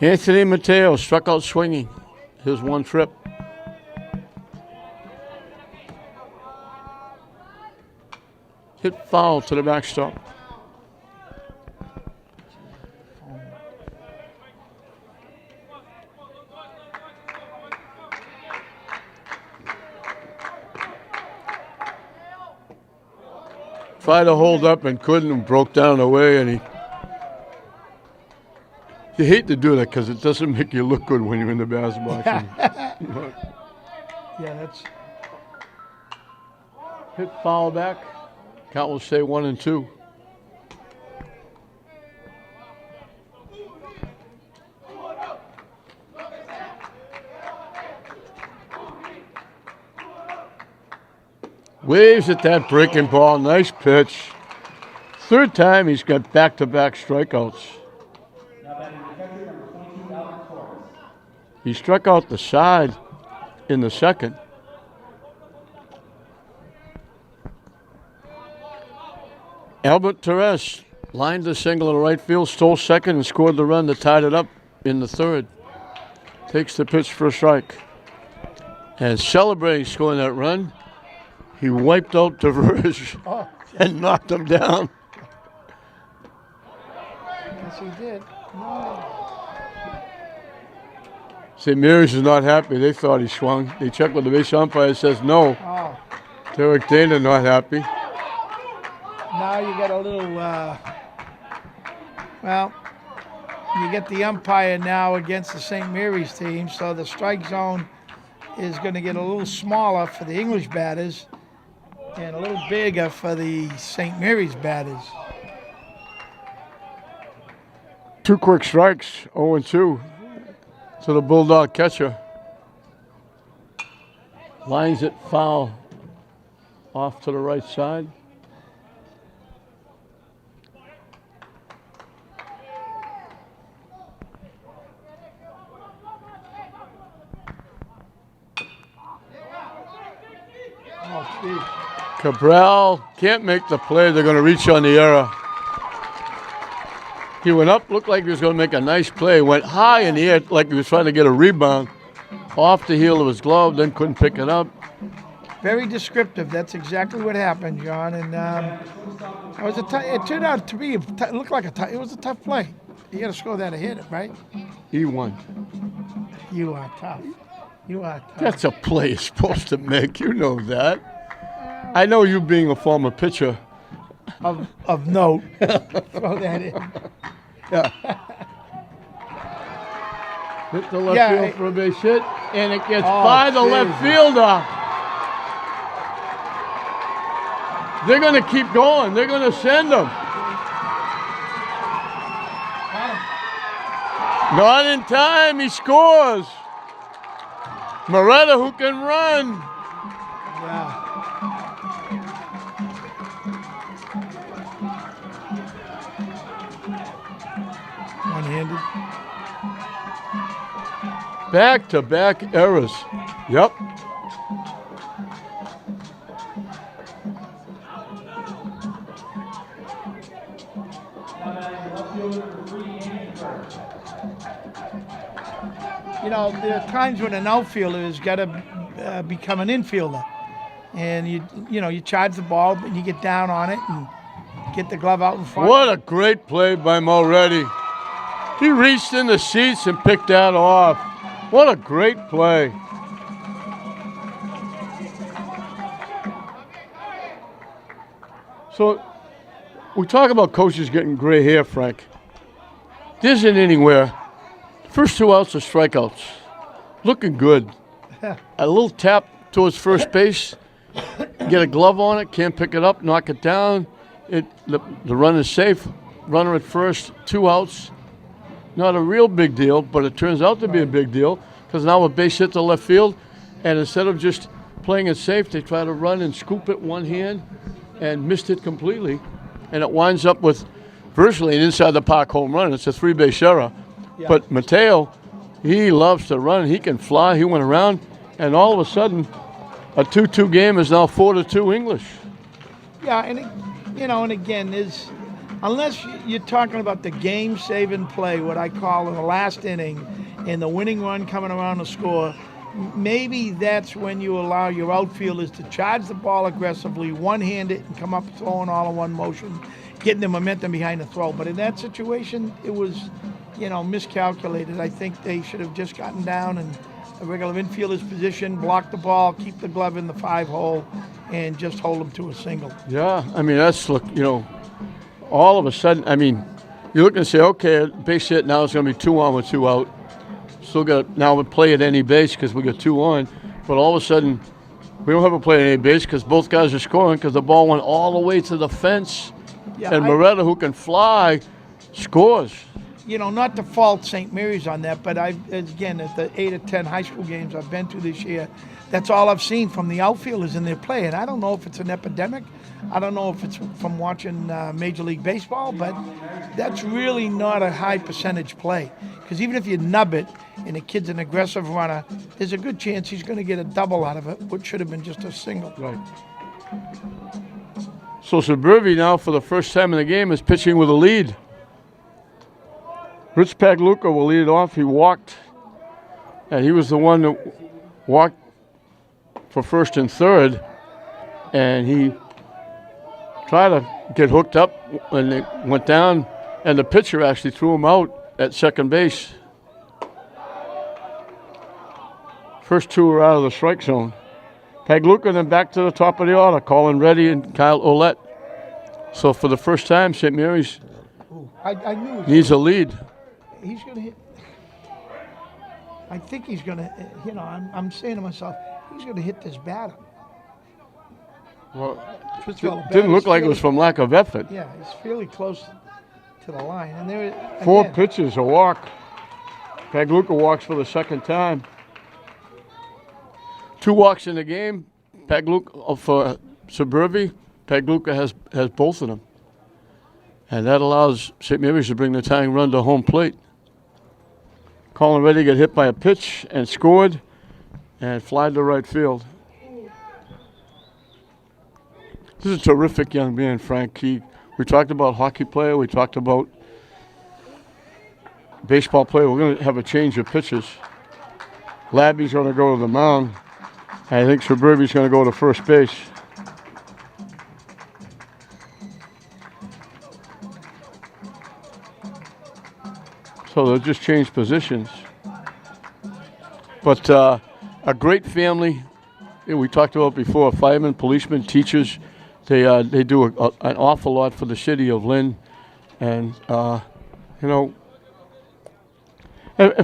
Anthony Mateo struck out swinging. His 1 trip. Hit foul to the backstop. Tried to hold up and couldn't, and broke down away, and you hate to do that because it doesn't make you look good when you're in the basketball. Yeah, that's hit foul back. Count will say 1 and 2. Waves at that breaking ball. Nice pitch. 3rd time he's got back-to-back strikeouts. He struck out the side in the second. Albert Torres lined the single to right field, stole second, and scored the run that tied it up in the 3rd. Takes the pitch for a strike. And celebrating scoring that run, he wiped out the Verge and knocked him down. Yes, he did. No. St. Mary's is not happy. They thought he swung. They checked with the base umpire. Says no. Oh. Derek Dana not happy. Now you got a little, you get the umpire now against the St. Mary's team, so the strike zone is going to get a little smaller for the English batters and a little bigger for the St. Mary's batters. 2 quick strikes, 0-2 to the Bulldog catcher. Lines it foul off to the right side. Cabral can't make the play. They're going to reach on the error. He went up, looked like he was going to make a nice play. Went high in the air like he was trying to get a rebound. Off the heel of his glove, then couldn't pick it up. Very descriptive. That's exactly what happened, John. And it turned out to be, it looked like it was a tough play. You got to score that to hit it, right? He won. You are tough. You are tough. That's a play you're supposed to make. You know that. I know you being a former pitcher. Of note. Throw that in. Yeah. Hit the left field for a base hit, and it gets by the left fielder. They're going to keep going. They're going to send him. Not in time. He scores. Moretta, who can run. Yeah. One-handed. Back-to-back errors. Yep. You know, there are times when an outfielder has got to become an infielder, and you charge the ball, but you get down on it and get the glove out in front. What a great play by Moretti. He reached in the seats and picked that off. What a great play. So, we talk about coaches getting gray hair, Frank. There isn't anywhere. First 2 outs are strikeouts. Looking good. A little tap towards first base. Get a glove on it, can't pick it up, knock it down. The run is safe. Runner at first, 2 outs. Not a real big deal, but it turns out to be a big deal because now a base hit to left field, and instead of just playing it safe, they try to run and scoop it one hand and missed it completely. And it winds up with virtually an inside the park home run. It's a 3-base error. Yeah. But Mateo, he loves to run. He can fly. He went around, and all of a sudden, a 2-2 game is now 4-2 English. Yeah, and and again, unless you're talking about the game-saving play, what I call in the last inning, and the winning run coming around to score, maybe that's when you allow your outfielders to charge the ball aggressively, one-hand it, and come up throwing all in one motion, getting the momentum behind the throw. But in that situation, it was, miscalculated. I think they should have just gotten down in a regular infielder's position, block the ball, keep the glove in the 5-hole, and just hold them to a single. Yeah, I mean, all of a sudden, you look and say, okay, base hit, now it's going to be 2 on with 2 out. Still got, now we play at any base because we got 2 on. But all of a sudden, we don't have a play at any base because both guys are scoring because the ball went all the way to the fence. Yeah, and Moretta, who can fly, scores. Not to fault St. Mary's on that, but again, at the 8 or 10 high school games I've been to this year, that's all I've seen from the outfielders in their play. And I don't know if it's an epidemic. I don't know if it's from watching Major League Baseball, but that's really not a high percentage play. Because even if you nub it and the kid's an aggressive runner, there's a good chance he's going to get a double out of it, which should have been just a single. Right. So Suburbi now, for the first time in the game, is pitching with a lead. Rich Pagluca will lead it off. He walked, and he was the one that walked for first and third, and he tried to get hooked up when they went down, and the pitcher actually threw him out at second base. First 2 are out of the strike zone. Pagluca then back to the top of the order, Colin Reddy and Kyle Ouellette. So for the first time, St. Mary's I knew needs a lead. He's going to hit. I think he's going to, I'm saying to myself, he's going to hit this batter. Well, it didn't look like it was from lack of effort. Yeah, he's fairly close to the line. And there, 4 pitches, a walk. Pagluca walks for the second time. 2 walks in the game. Pagluca for Suburbi. Pagluca has both of them. And that allows St. Mary's to bring the tying run to home plate. Colin Reddy got hit by a pitch and scored and flied to right field. This is a terrific young man, Frank. We talked about hockey player. We talked about baseball player. We're going to have a change of pitches. Labby's going to go to the mound. I think Suburbi's going to go to first base. So they'll just change positions. But a great family. We talked about before, firemen, policemen, teachers. They do an awful lot for the city of Lynn. And, and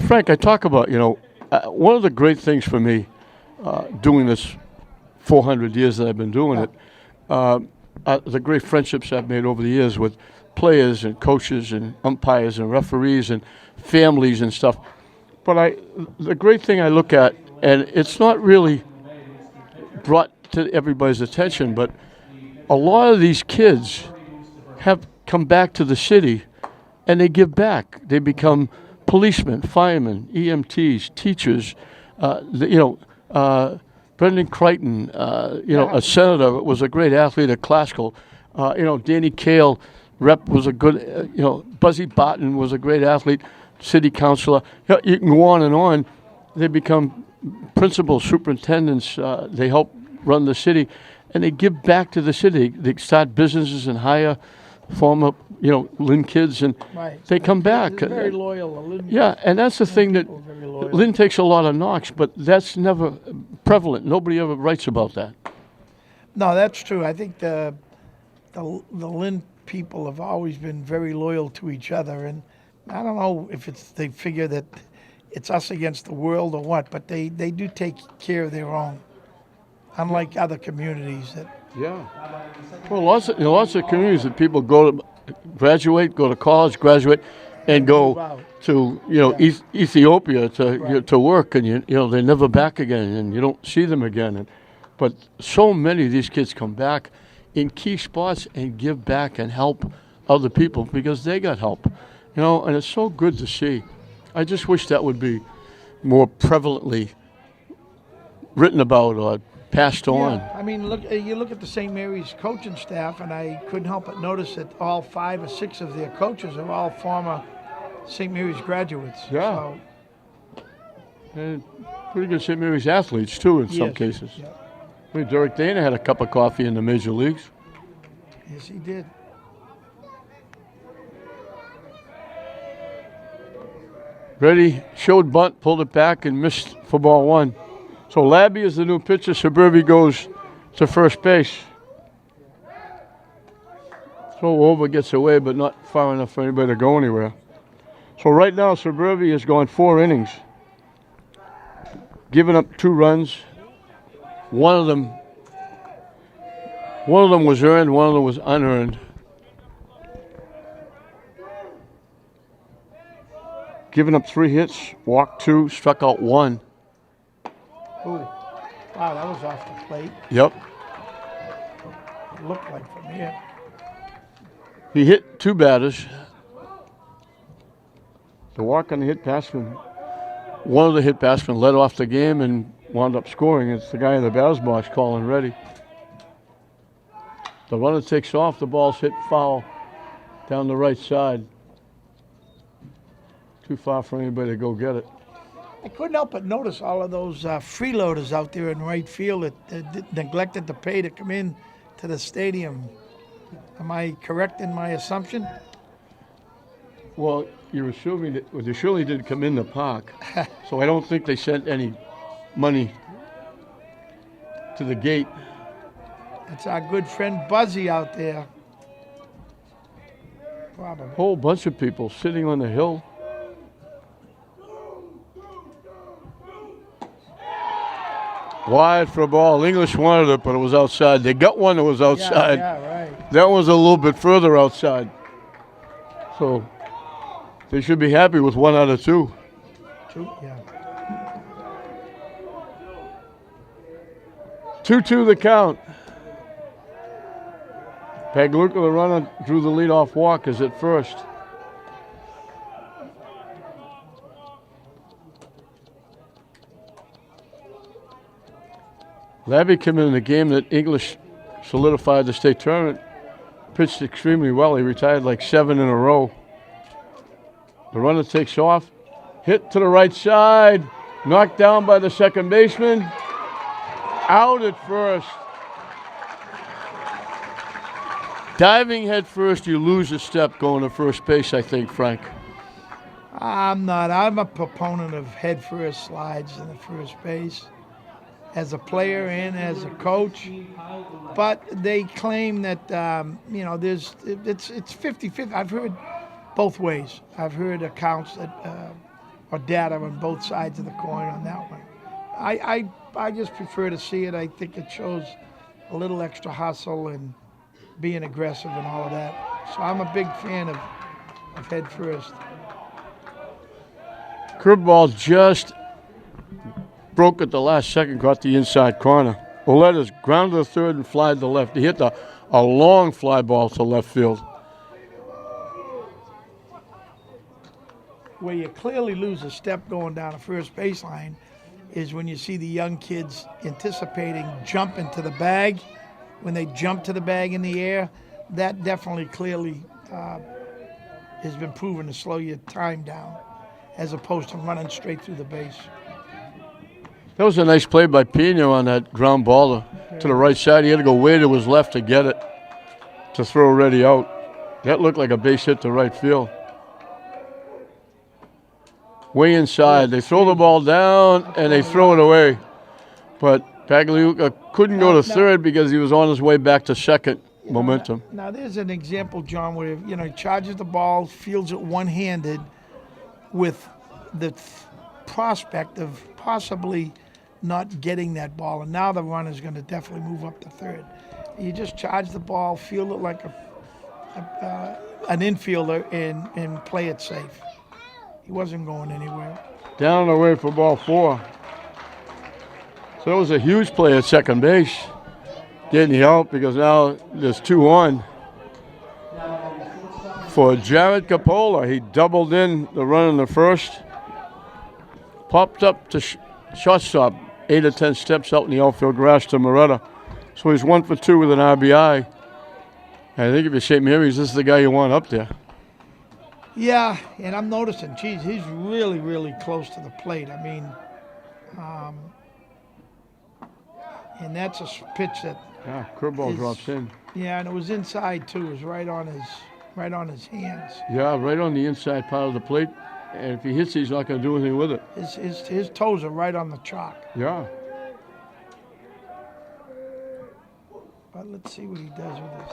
Frank, I talk about, one of the great things for me doing this 400 years that I've been doing it, the great friendships I've made over the years with players and coaches and umpires and referees and families and stuff. But the great thing I look at, and it's not really brought to everybody's attention, but a lot of these kids have come back to the city and they give back. They become policemen, firemen, EMTs, teachers. Brendan Crichton, a senator, was a great athlete at Classical. Danny Kale, rep, was a good, Buzzy Barton was a great athlete, city councilor. You can go on and on. They become principals, superintendents. They help run the city, and they give back to the city. They start businesses and hire former, Lynn kids, and they come back. They're very loyal. Lynn, yeah, and that's the thing that Lynn takes a lot of knocks, but that's never prevalent. Nobody ever writes about that. No, that's true. I think the Lynn people have always been very loyal to each other, and I don't know if they figure that it's us against the world or what, but they do take care of their own, unlike other communities that. Yeah. Well, lots of communities that people go to graduate, go to college, graduate, and go to Ethiopia to work, and they're never back again, and you don't see them again. But so many of these kids come back in key spots and give back and help other people because they got help, and it's so good to see. I just wish that would be more prevalently written about or passed on. Yeah, I mean, you look at the St. Mary's coaching staff, and I couldn't help but notice that all 5 or 6 of their coaches are all former St. Mary's graduates. Yeah. And pretty good St. Mary's athletes, too, in some cases. Yeah. I mean, Derek Dana had a cup of coffee in the major leagues. Yes, he did. Ready, showed bunt, pulled it back, and missed for ball 1. So Labby is the new pitcher. Suburbi goes to first base. Throw over, gets away, but not far enough for anybody to go anywhere. So right now, Suburbi has gone 4 innings, giving up 2 runs. One of them was earned, one of them was unearned. Giving up 3 hits, walked 2, struck out 1. Ooh, wow, that was off the plate. Yep. It looked like from here. He hit 2 batters. The walk on the hit batsman. One of the hit batsmen led off the game and wound up scoring. It's the guy in the batter's box calling ready. The runner takes off. The ball's hit foul down the right side. Too far for anybody to go get it. I couldn't help but notice all of those freeloaders out there in right field that neglected to pay to come in to the stadium. Am I correct in my assumption? Well, you're assuming that they surely did come in the park, so I don't think they sent any money to the gate. It's our good friend Buzzy out there. Probably. A whole bunch of people sitting on the hill. Wide for a ball. English wanted it, but it was outside. They got one that was outside. Yeah, right. That was a little bit further outside. So they should be happy with 1 out of 2. 2, yeah. 2-2 the count. Pagluka, the runner, drew the leadoff walk, is at first. Labby came in the game that English solidified the state tournament. Pitched extremely well. He retired like 7 in a row. The runner takes off. Hit to the right side. Knocked down by the second baseman. Out at first. Diving head first, you lose a step going to first base, I think, Frank. I'm not. I'm a proponent of head first slides in the first base as a player and as a coach. But they claim that, it's 50-50. I've heard both ways. I've heard accounts that, or data on both sides of the coin on that one. I just prefer to see it. I think it shows a little extra hustle and being aggressive and all of that. So I'm a big fan of head first. Curveball just broke at the last second, caught the inside corner. Ouellette's grounded to third and flied to left. He hit a long fly ball to left field. Where you clearly lose a step going down the first baseline is when you see the young kids anticipating jumping to the bag. When they jump to the bag in the air, that definitely clearly has been proven to slow your time down as opposed to running straight through the base. That was a nice play by Pino on that ground ball to the right side. He had to go way to his left to get it, to throw Reddy out. That looked like a base hit to right field. Way inside. They throw the ball down and they throw it away. But Pagliuca couldn't go to third because he was on his way back to second. Momentum. Now there's an example, John, where he charges the ball, fields it one-handed with the prospect of possibly not getting that ball, and now the runner is going to definitely move up to third. You just charge the ball, field it like an infielder, and play it safe. He wasn't going anywhere. Down and away for ball 4. So it was a huge play at second base. Getting help because now there's 2 on. For Jared Coppola, he doubled in the run in the first. Popped up to shortstop, 8 or 10 steps out in the outfield grass to Moretta. So he's 1 for 2 with an RBI. And I think if you're St. Mary's, this is the guy you want up there. Yeah, and I'm noticing, geez, he's really, really close to the plate. I mean, and that's a pitch that. Yeah, curveball drops in. Yeah, and it was inside too. It was right on his hands. Yeah, right on the inside part of the plate. And if he hits it, he's not going to do anything with it. His toes are right on the chalk. Yeah. But let's see what he does with this.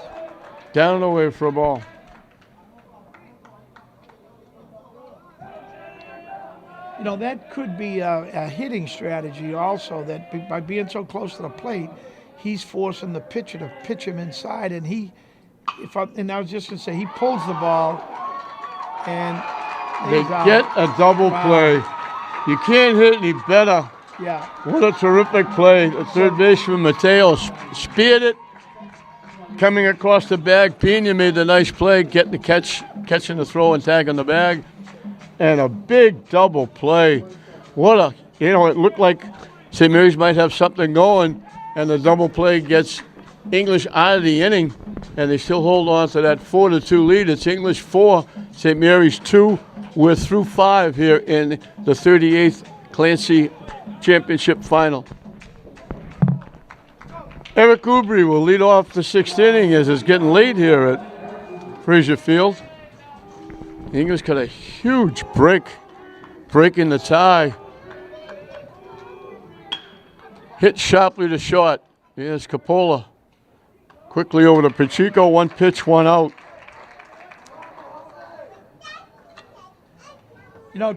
Down and away for a ball. That could be a hitting strategy also, that by being so close to the plate, he's forcing the pitcher to pitch him inside, and I was just going to say, he pulls the ball, and they get a double play. You can't hit any better. Yeah. What a terrific play. The third baseman, Mateo, speared it. Coming across the bag, Pena made the nice play, getting the catching the throw and tagging the bag. And a big double play. It looked like St. Mary's might have something going, and the double play gets English out of the inning, and they still hold on to that 4-2 lead. It's English 4, St. Mary's 2. We're through 5 here in the 38th Clancy Championship Final. Eric Ubry will lead off the 6th inning as it's getting late here at Frazier Field. English got a huge breaking the tie. Hit sharply to short. Here's Coppola. Quickly over to Pacheco. 1 pitch, 1 out.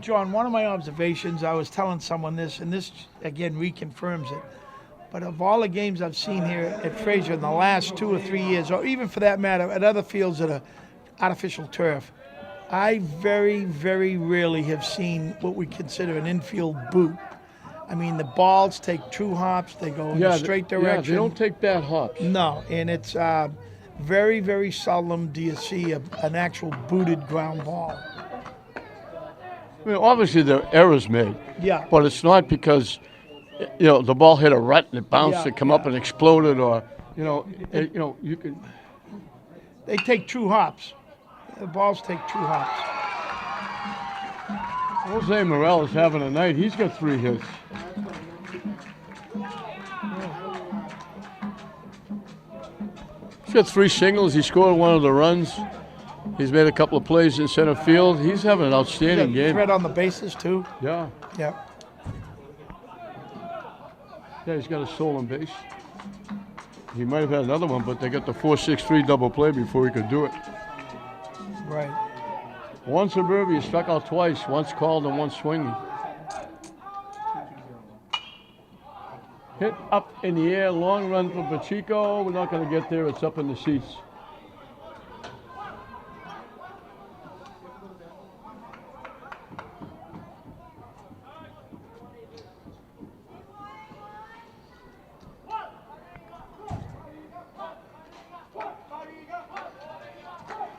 John, one of my observations, I was telling someone this, and this again reconfirms it. But of all the games I've seen here at Frazier in the last 2 or 3 years, or even for that matter at other fields that are artificial turf, I very, very rarely have seen what we consider an infield boot. I mean, the balls take true hops. They go in a straight direction. Yeah, they don't take bad hops. No, and it's very, very seldom do you see an actual booted ground ball. I mean, obviously there are errors made. Yeah. But it's not because, the ball hit a rut and it bounced and come up and exploded, or, you can. They take true hops. The balls take true hops. Jose Morel is having a night. He's got 3 hits. got 3 singles. He scored one of the runs. He's made a couple of plays in center field. He's having an outstanding game. Threat on the bases too. Yeah. Yeah. Yeah, he's got a stolen base. He might have had another one, but they got the 4-6-3 double play before he could do it. Right. One Suburbia struck out twice, once called and once swinging. Hit up in the air, long run from Pacheco. We're not going to get there. It's up in the seats.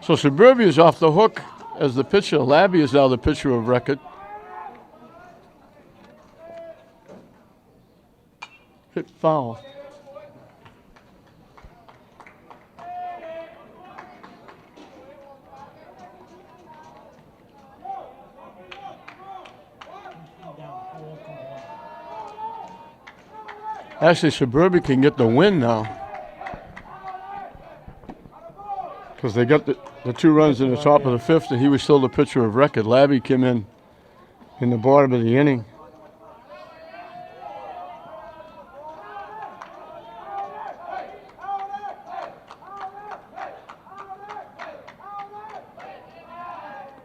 So Suburbia is off the hook as the pitcher. Labby is now the pitcher of record. Hit foul. Actually, Suburbia can get the win now, because they got the 2 runs in the top of the 5th, and he was still the pitcher of record. Labby came in the bottom of the inning.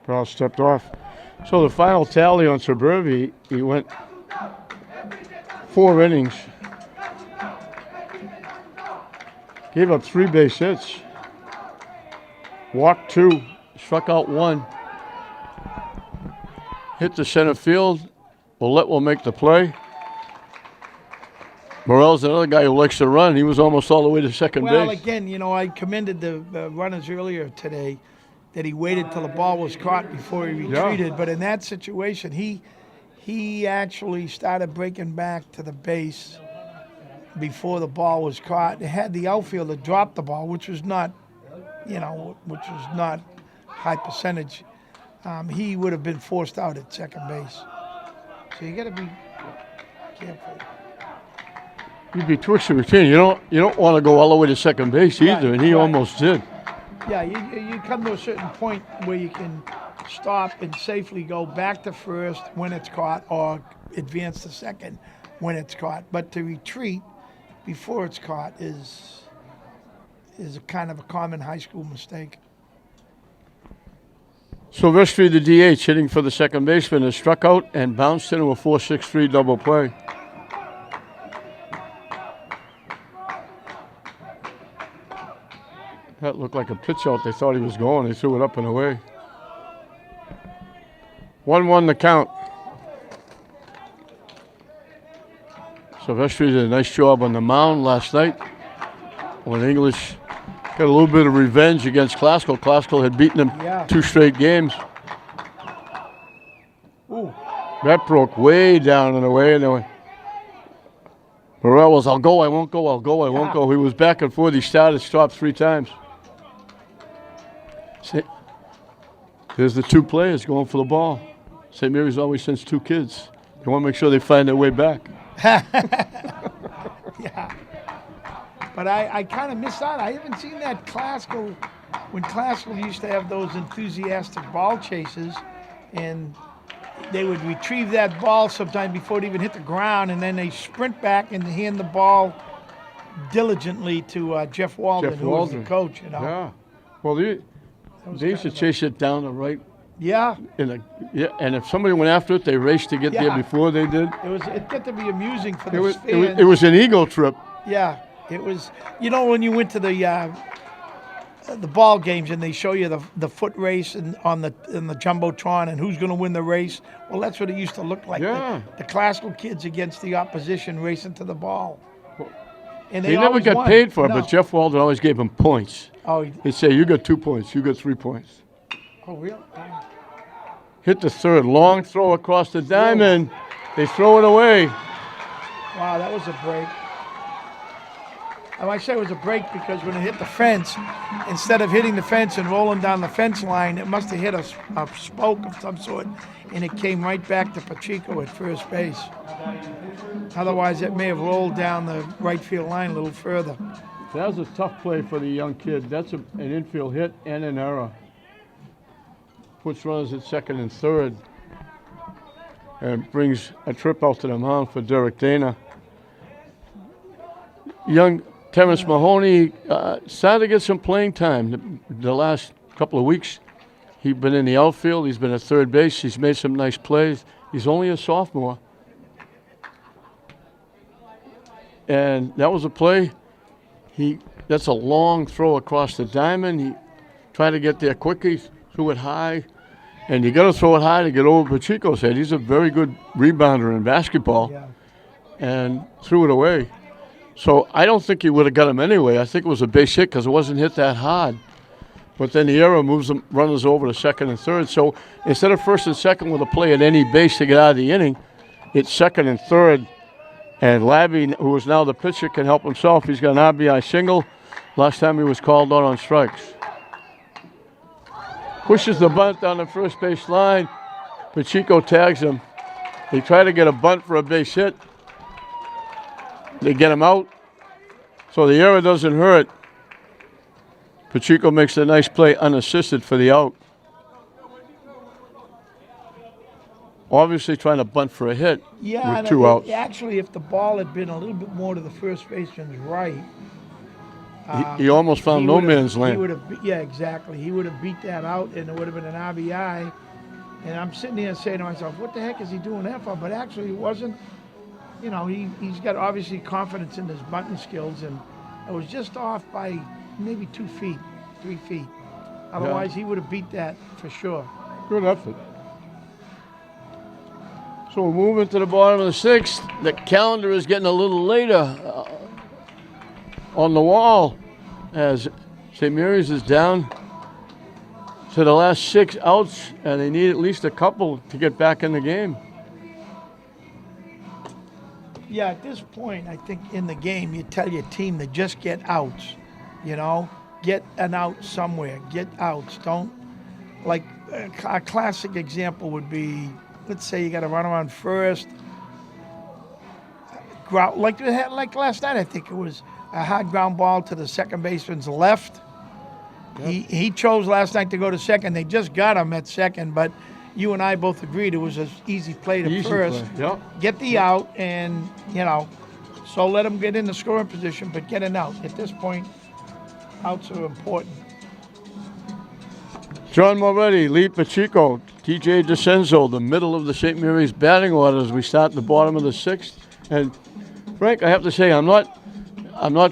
Brown stepped off. So the final tally on Suburbia, he went 4 innings. Gave up 3 base hits. Walked 2, struck out 1. Hit the center field. Ouellette will make the play. Morel's another guy who likes to run. He was almost all the way to second base. Well, again, you know, I commended the runners earlier today that he waited till the ball was caught before he retreated. Yeah. But in that situation, he actually started breaking back to the base before the ball was caught. It had the outfielder drop the ball, which was not, high percentage. He would have been forced out at second base. So you got to be careful. You'd be twisting routine. You don't want to go all the way to second base either, and he almost did. Yeah, you come to a certain point where you can stop and safely go back to first when it's caught, or advance to second when it's caught. But to retreat before it's caught is a kind of a common high school mistake. Silvestri, the DH, hitting for the second baseman, has struck out and bounced into a 4-6-3 double play. That looked like a pitch out. They thought he was going. They threw it up and away. 1-1 the count. Silvestri did a nice job on the mound last night when English got a little bit of revenge against Classical. Classical had beaten them 2 straight games. Ooh. That broke way down and away. And Morel was, I'll go, I won't go, I'll go, I won't go. He was back and forth. He started, stopped 3 times. There's the 2 players going for the ball. St. Mary's always sends 2 kids. They want to make sure they find their way back. Yeah. But I kind of missed out. I haven't seen that Classical, when Classical used to have those enthusiastic ball chases, and they would retrieve that ball sometime before it even hit the ground, and then they sprint back and hand the ball diligently to Jeff Walden, who was the coach. Yeah. Well, they used to chase it down the right. Yeah. And if somebody went after it, they raced to get there before they did. It got to be amusing for the fans. It was an ego trip. Yeah. It was, when you went to the ball games and they show you the foot race on the Jumbotron and who's going to win the race. Well, that's what it used to look like. Yeah. The Classical kids against the opposition racing to the ball. And they never got paid for it, but Jeff Walden always gave them points. Oh, he'd say, you got 2 points, you got 3 points. Oh, really? Hit the third, long throw across the diamond. They throw it away. Wow, that was a break. I say it was a break because when it hit the fence, instead of hitting the fence and rolling down the fence line, it must have hit a spoke of some sort, and it came right back to Pacheco at first base. Otherwise, it may have rolled down the right field line a little further. That was a tough play for the young kid. That's an infield hit and an error. Puts runners at second and third. And brings a trip out to the mound for Derek Dana. Young Terrence Mahoney started to get some playing time the last couple of weeks. He's been in the outfield. He's been at third base. He's made some nice plays. He's only a sophomore. And that was a play. That's a long throw across the diamond. He tried to get there quickly, threw it high. And you got to throw it high to get over Pacheco's head. He's a very good rebounder in basketball. Yeah. And threw it away. So I don't think he would have got him anyway. I think it was a base hit because it wasn't hit that hard. But then the error moves the runners over to second and third. So instead of first and second with a play at any base to get out of the inning, it's second and third. And Labby, who is now the pitcher, can help himself. He's got an RBI single. Last time he was called out on strikes. Pushes the bunt down the first base line. Pacheco tags him. They try to get a bunt for a base hit. They get him out. So the error doesn't hurt. Pacheco makes a nice play unassisted for the out. Obviously trying to bunt for a hit with two outs. Actually, if the ball had been a little bit more to the first baseman's right, he almost found no man's land. He would have, exactly. He would have beat that out, and it would have been an RBI. And I'm sitting here saying to myself, what the heck is he doing that for? But actually, he wasn't. You know, he's got obviously confidence in his bunting skills, and it was just off by maybe 2 feet, 3 feet. Otherwise, he would have beat that for sure. Good effort. So we're moving to the bottom of the sixth. The calendar is getting a little later on the wall as St. Mary's is down to the last 6 outs, and they need at least a couple to get back in the game. Yeah, at this point, I think in the game, you tell your team to just get outs, you know? Get an out somewhere. Get outs. Don't, like, a classic example would be, let's say you got to run around first. Like last night, I think it was a hard ground ball to the second baseman's left. Yep. He chose last night to go to second. They just got him at second, but you and I both agreed it was an easy play to first. Yep. Get the out, and, you know, so let him get in the scoring position, but get an out. At this point, outs are important. John Moretti, Lee Pacheco, TJ DeCenzo, the middle of the St. Mary's batting order as we start the bottom of the sixth. And Frank, I have to say, I'm not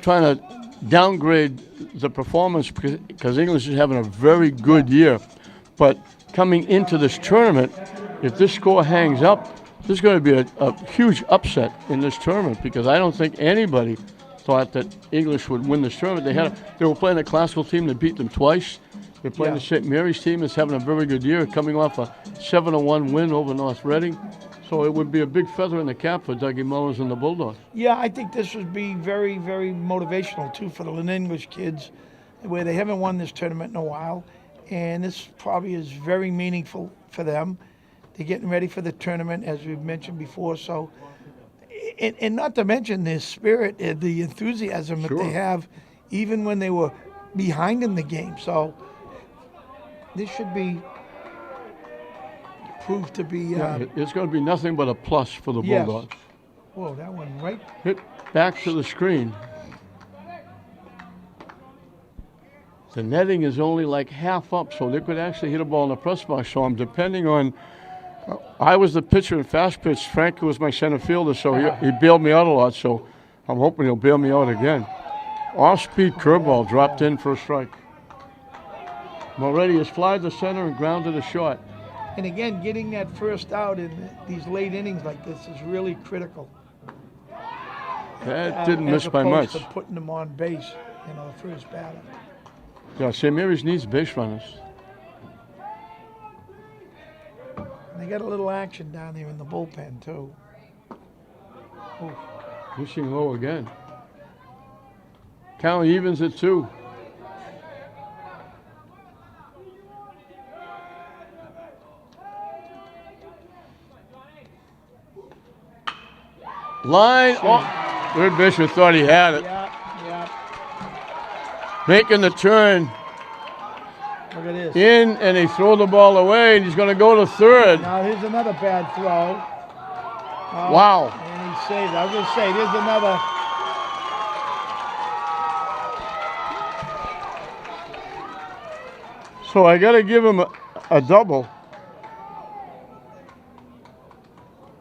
trying to downgrade the performance because English is having a very good year. But coming into this tournament, if this score hangs up, there's going to be a huge upset in this tournament because I don't think anybody thought that English would win this tournament. They were playing a classical team that beat them twice. They're playing the St. Mary's team that's having a very good year, coming off a 7-1 win over North Reading. So it would be a big feather in the cap for Dougie Mullins and the Bulldogs. Yeah, I think this would be very, very motivational, too, for the Lynn English kids, where they haven't won this tournament in a while. And this probably is very meaningful for them. They're getting ready for the tournament, as we've mentioned before. So, and not to mention the spirit, the enthusiasm that they have, even when they were behind in the game. So this should be proved to be. It's going to be nothing but a plus for the Bulldogs. Whoa, that one right. Hit back to the screen. The netting is only like half up, so they could actually hit a ball in the press box. So I'm depending on. I was the pitcher in fast pitch. Frank was my center fielder, so he bailed me out a lot. So I'm hoping he'll bail me out again. Off-speed curveball dropped in for a strike. Moretti has flied to center and grounded a short. And again, getting that first out in these late innings like this is really critical. That didn't miss by much. As opposed to putting them on base, the first batter. Yeah, St. Mary's needs base runners. And they got a little action down there in the bullpen, too. Oof. Pushing low again. Count evens at 2. Line. Oh, third baseman thought he had it. Yeah. making the turn Look at this. in, and they throw the ball away, and he's going to go to third. Now here's another bad throw. Oh, Wow. And he saved it. I was going to say, there's another. So I got to give him a double.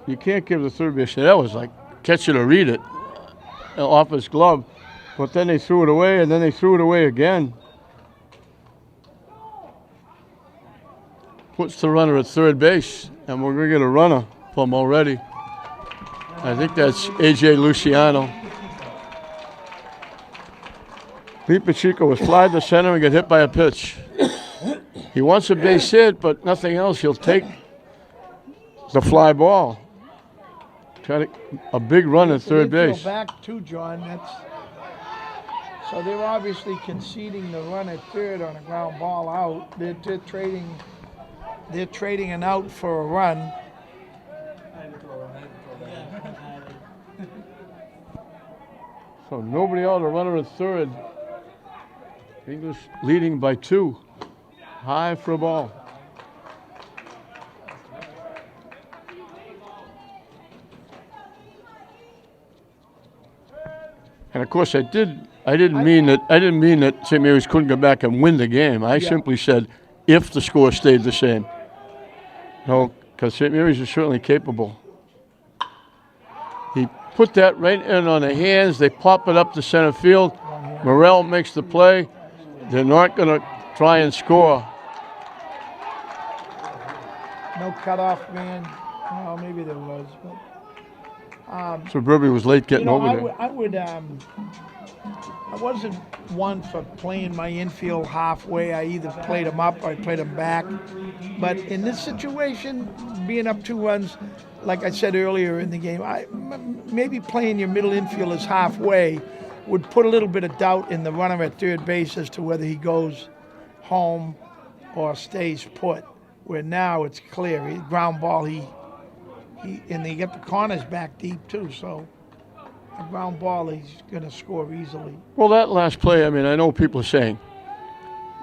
You can't give the third baseman. That was like catch it or read it off his glove. But then they threw it away, and then they threw it away again. Puts the runner at third base, and we're going to get a runner from already. I think that's A.J. Luciano. Pete Pacheco was fly to center and get hit by a pitch. He wants a base hit, but nothing else. He'll take the fly ball. Try to, a big run at third base. Back too, John. So they're obviously conceding the run at third on a ground ball out. They're trading an out for a run. So nobody out, a runner at third. English leading by 2. High for a ball. And of course, I didn't mean that St. Mary's couldn't go back and win the game. I simply said if the score stayed the same. No, because St. Mary's is certainly capable. He put that right in on the hands. They pop it up to center field. Morrell makes the play. They're not going to try and score. No cutoff man. Well, maybe there was, but. So Burby was late getting over there. I wasn't one for playing my infield halfway. I either played them up or I played them back. But in this situation, being up 2 runs, like I said earlier in the game, maybe playing your middle infielders halfway would put a little bit of doubt in the runner at third base as to whether he goes home or stays put. Where now it's clear, ground ball, and they get the corners back deep too, so a ground ball he's going to score easily. Well, that last play, I mean, I know people are saying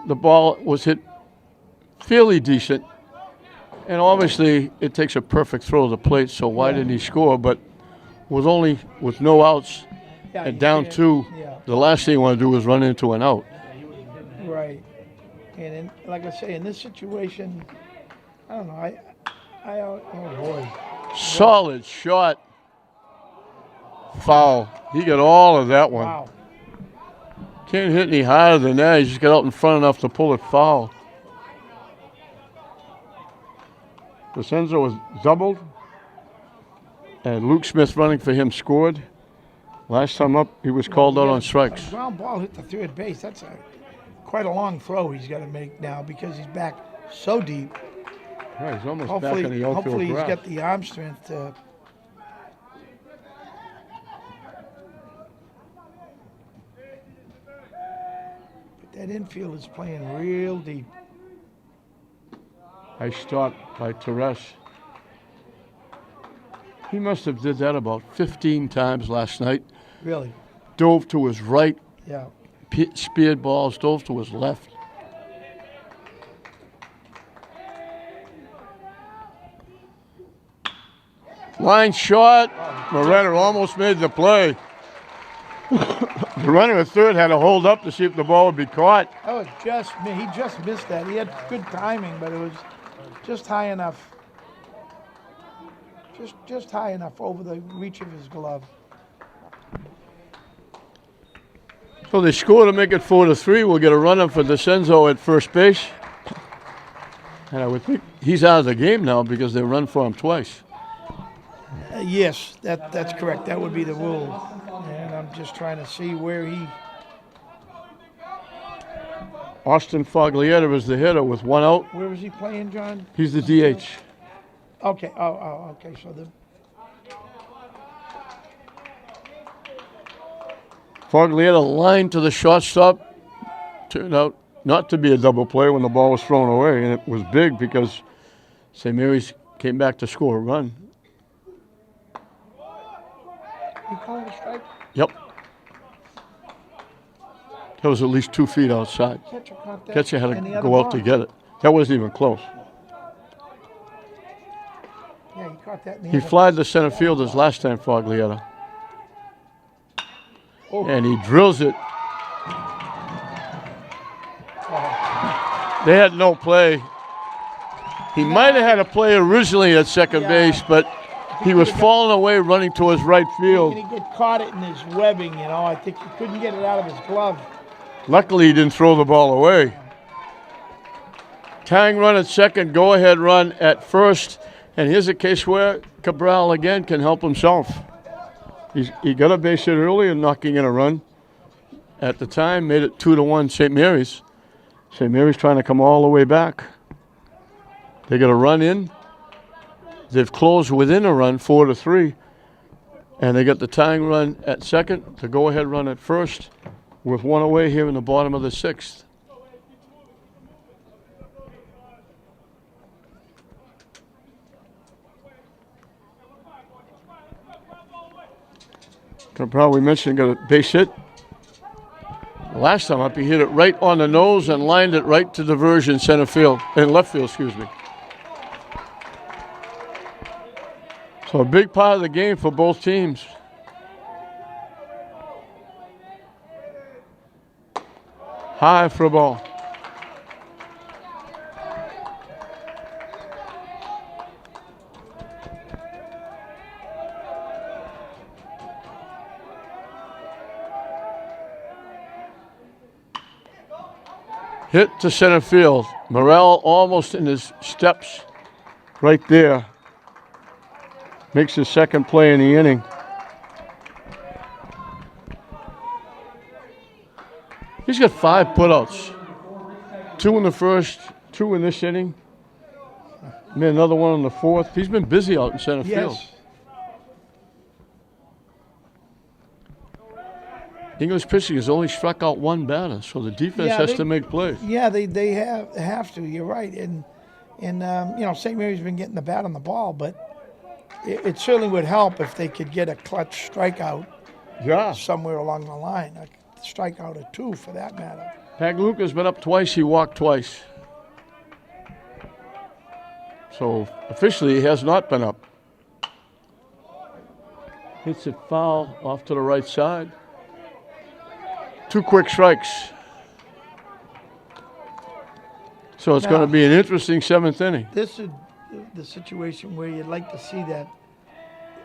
the ball was hit fairly decent, and obviously it takes a perfect throw to the plate, so why didn't he score? But with no outs and down 2, the last thing you want to do is run into an out. Right. And like I say, in this situation, I don't know, oh boy. Solid shot. Foul. He got all of that one. Wow. Can't hit any higher than that. He just got out in front enough to pull it foul. Crescenzo was doubled. And Luke Smith running for him scored. Last time up, he was called out on strikes. A ground ball hit the third base. That's quite a long throw he's got to make now because he's back so deep. Yeah, he's almost back in the outfield hopefully he's grass. got the arm strength to. But that infield is playing real deep. Nice stop by Teres. He must have did that about 15 times last night. Really? Dove to his right, Yeah. speared balls, dove to his left. Line shot. Moreno almost made the play. The runner at third had to hold up to see if the ball would be caught. That was he just missed that. He had good timing, but it was just high enough. Just high enough over the reach of his glove. So they score to make it 4-3. We'll get a runner for DeCenzo at first base. And I would think he's out of the game now because they run for him twice. Yes, that's correct. That would be the rule. And I'm just trying to see where he. Austin Foglietta was the hitter with 1 out. Where was he playing, John? He's the DH. Okay. Okay. So Foglietta lined to the shortstop. Turned out not to be a double play when the ball was thrown away, and it was big because St. Mary's came back to score a run. You call it a strike? Yep. That was at least 2 feet outside. Catcher caught that Catcher had in the to other go out to box. get it. That wasn't even close. Yeah, he caught that in the He other flied the center fielders last time, Foglietta. Oh. And he drills it. They had no play. He might have had a play originally at second Yeah. base, but he was falling away running towards right field. And he get caught it in his webbing, you know. I think he couldn't get it out of his glove. Luckily, he didn't throw the ball away. Tying run at second, go-ahead run at first. And here's a case where Cabral again can help himself. He got a base hit early and knocking in a run. At the time, made it 2-1 St. Mary's. St. Mary's trying to come all the way back. They got a run in. They've closed within a run, 4-3. And they got the tying run at second, the go-ahead run at first, with one away here in the bottom of the 6th. Cabral, we mentioned, got a base hit. Last time up, he hit it right on the nose and lined it right to diversion center field, in left field, excuse me. So a big part of the game for both teams. High for a ball. Hit to center field. Morrell almost in his steps right there. Makes his second play in the inning. He's got 5 putouts. 2 in the first, 2 in this inning. Made another one in the 4th. He's been busy out in center field. Yes. English pitching has only struck out 1 batter, so the defense Yeah, has they- to make plays. Yeah, they have to. You're right, and you know, St. Mary's been getting the bat on the ball, but it certainly would help if they could get a clutch strikeout Yeah. somewhere along the line, a strikeout or 2 for that matter. Pagluka's been up twice. He walked twice. So officially, he has not been up. Hits it foul off to the right side. 2 quick strikes. So it's going to be an interesting 7th inning. This is the situation where you'd like to see that,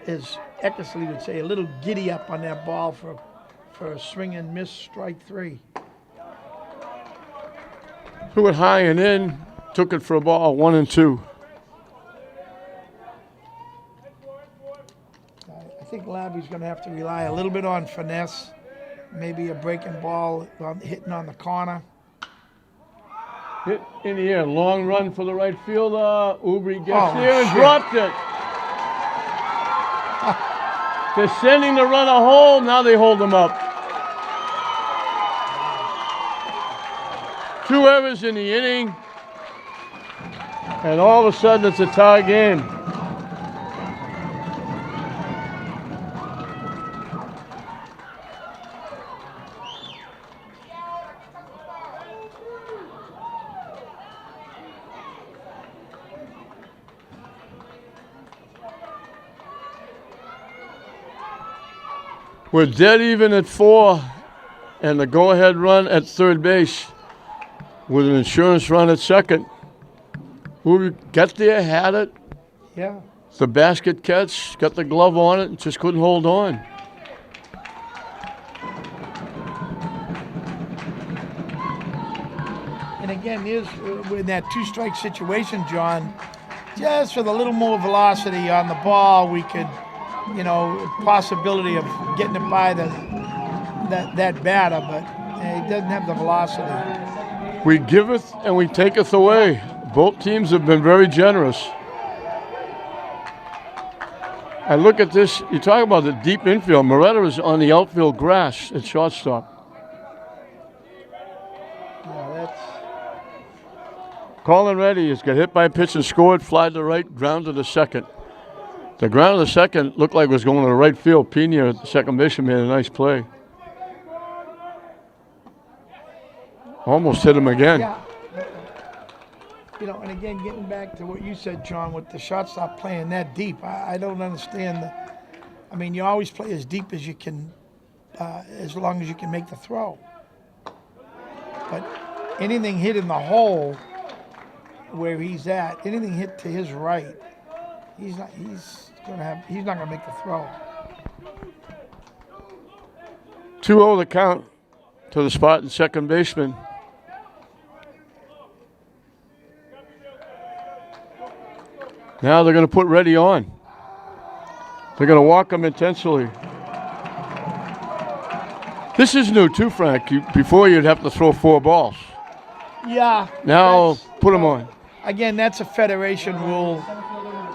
as Eckersley would say, a little giddy up on that ball for a swing and miss strike 3. Threw it high and in. Took it for a ball, 1-2. I think Labby's going to have to rely a little bit on finesse, maybe a breaking ball hitting on the corner. Hit in the air. Long run for the right fielder. Ubri gets Oh, there and shit. dropped it. They're sending the runner home. Now they hold him up. 2 errors in the inning. And all of a sudden it's a tie game. We're dead even at 4, and the go-ahead run at third base with an insurance run at second. Who got there, had it, Yeah. the basket catch, got the glove on it, and just couldn't hold on. And again, here's in that 2-strike situation, John, just with a little more velocity on the ball, we could, you know, possibility of getting it by that batter, but he doesn't have the velocity. We giveth and we taketh away. Both teams have been very generous. I look at this, you talk about the deep infield. Moretta is on the outfield grass at shortstop. Yeah, that's Colin Reddy has got hit by a pitch and scored, fly to right, ground to the second. The ground to the second looked like it was going to the right field. Pena, the second baseman, made a nice play. Almost hit him again. Yeah. You know, and again, getting back to what you said, John, with the shortstop playing that deep, I don't understand. I mean, you always play as deep as you can, as long as you can make the throw. But anything hit in the hole where he's at, anything hit to his right, he's not gonna make the throw. 2-0 the count to the spot in second baseman. Now they're going to put Reddy on. They're going to walk him intensely. This is new too, Frank. Before you'd have to throw 4 balls. Yeah. Now put him on. Again, that's a federation rule.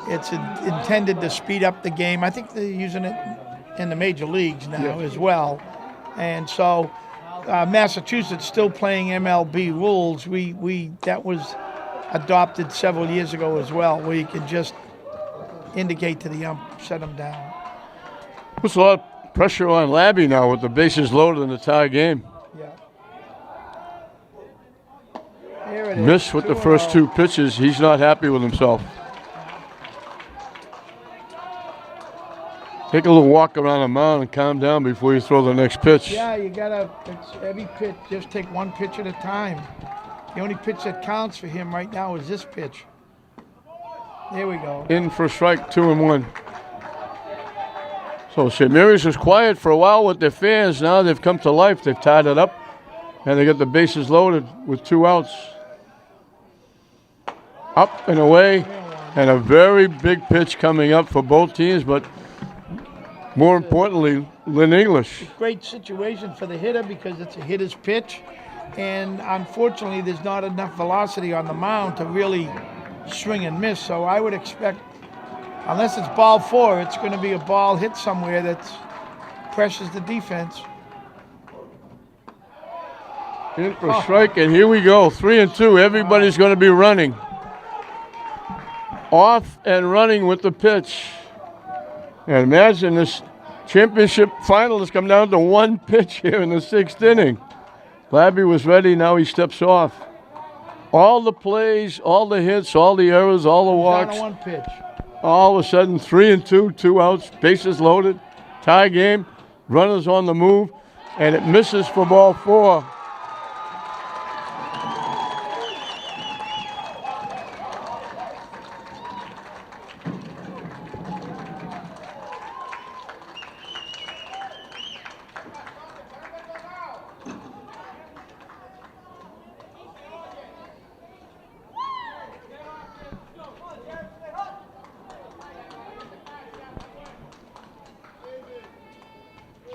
It's intended to speed up the game. I think they're using it in the major leagues now as well. And so Massachusetts still playing MLB rules. That was adopted several years ago as well, where you can just indicate to the ump, set him down. Puts a lot of pressure on Labby now with the bases loaded in the tie game. Yeah. There it is. Missed with the first 2 pitches. He's not happy with himself. Take a little walk around the mound and calm down before you throw the next pitch. Yeah, you gotta, it's every pitch, just take one pitch at a time. The only pitch that counts for him right now is this pitch. There we go. In for strike, 2-1. So St. Mary's was quiet for a while with their fans. Now they've come to life. They've tied it up, and they got the bases loaded with 2 outs. Up and away, and a very big pitch coming up for both teams, but more importantly, Lynn English. Great situation for the hitter because it's a hitter's pitch, and unfortunately there's not enough velocity on the mound to really swing and miss. So I would expect, unless it's ball 4, it's going to be a ball hit somewhere that pressures the defense. In for strike, and here we go, 3-2. Everybody's going to be running. Off and running with the pitch. And imagine this championship final has come down to 1 pitch here in the 6th inning. Labby was ready, now he steps off. All the plays, all the hits, all the errors, all the walks. Down to 1 pitch. All of a sudden, 3-2, 2 outs, bases loaded, tie game, runners on the move, and it misses for ball 4.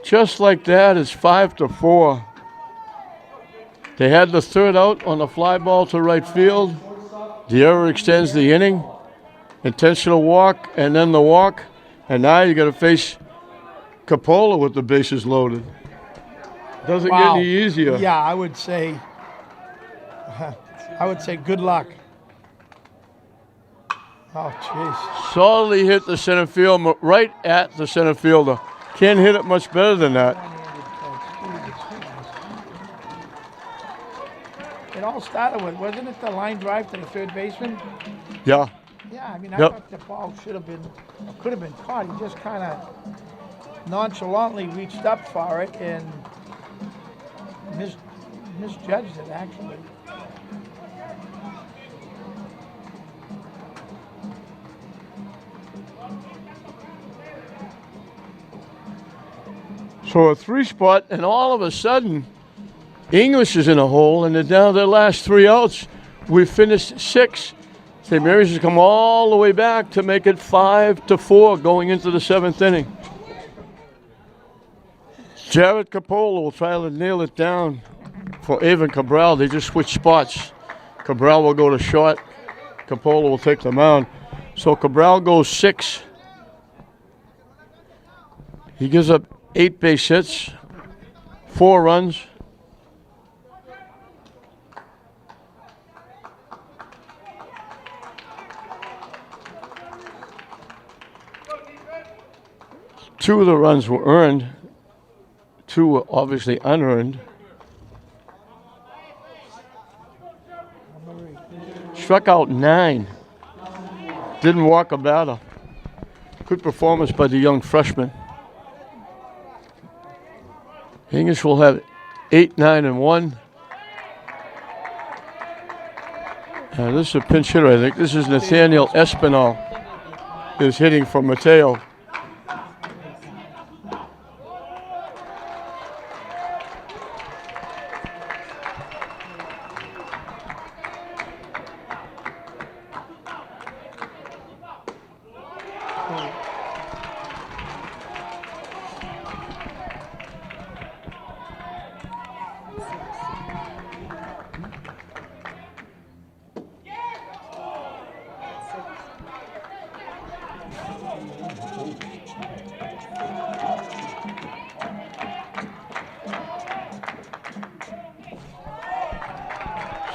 Just like that, it's 5-4. They had the 3rd out on the fly ball to right field. The error extends the inning. Intentional walk, and then the walk. And now you got to face Coppola with the bases loaded. Doesn't get any easier. Yeah, I would say good luck. Oh, jeez. Solidly hit the center field, right at the center fielder. Can't hit it much better than that. It all started with, wasn't it the line drive to the 3rd baseman? Yeah. Yeah, I mean, I thought the ball could have been caught. He just kind of nonchalantly reached up for it and misjudged it, actually. So a 3 spot, and all of a sudden, English is in a hole, and they're down to their last 3 outs. We finished 6. St. Mary's has come all the way back to make it 5-4 going into the 7th inning. Jared Coppola will try to nail it down for Avon Cabral. They just switched spots. Cabral will go to short. Coppola will take the mound. So Cabral goes 6. He gives up 8 base hits, 4 runs. Two of the runs were earned, 2 were obviously unearned. Struck out 9. Didn't walk a batter. Good performance by the young freshman. English will have 8, 9, and 1. This is a pinch hitter, I think. This is Nathaniel Espinal is hitting for Mateo.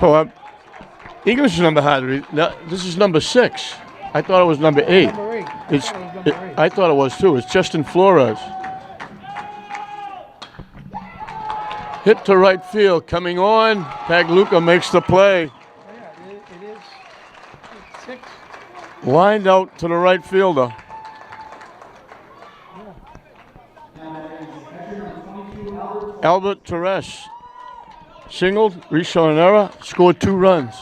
So English is number hard. This is number 6. I thought it was number 8. Number 8. I thought it was too. It's Justin Flores. Hit to right field. Coming on. Pagluca makes the play. Yeah, it is 6. Lined out to the right fielder. Albert Torres. Singled, reached on an error, scored 2 runs.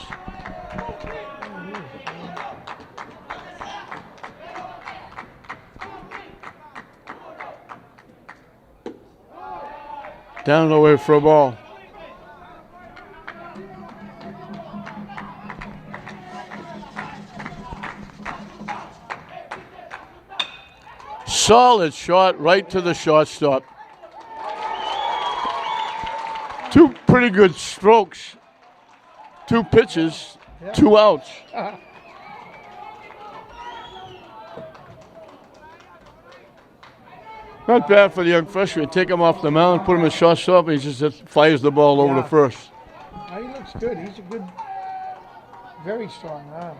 Down the way for a ball. Solid shot right to the shortstop. 2 pretty good strokes, 2 pitches, 2 outs. Not bad for the young freshman. Take him off the mound, put him in shortstop, and he just fires the ball over to first. He looks good. He's a good, very strong arm.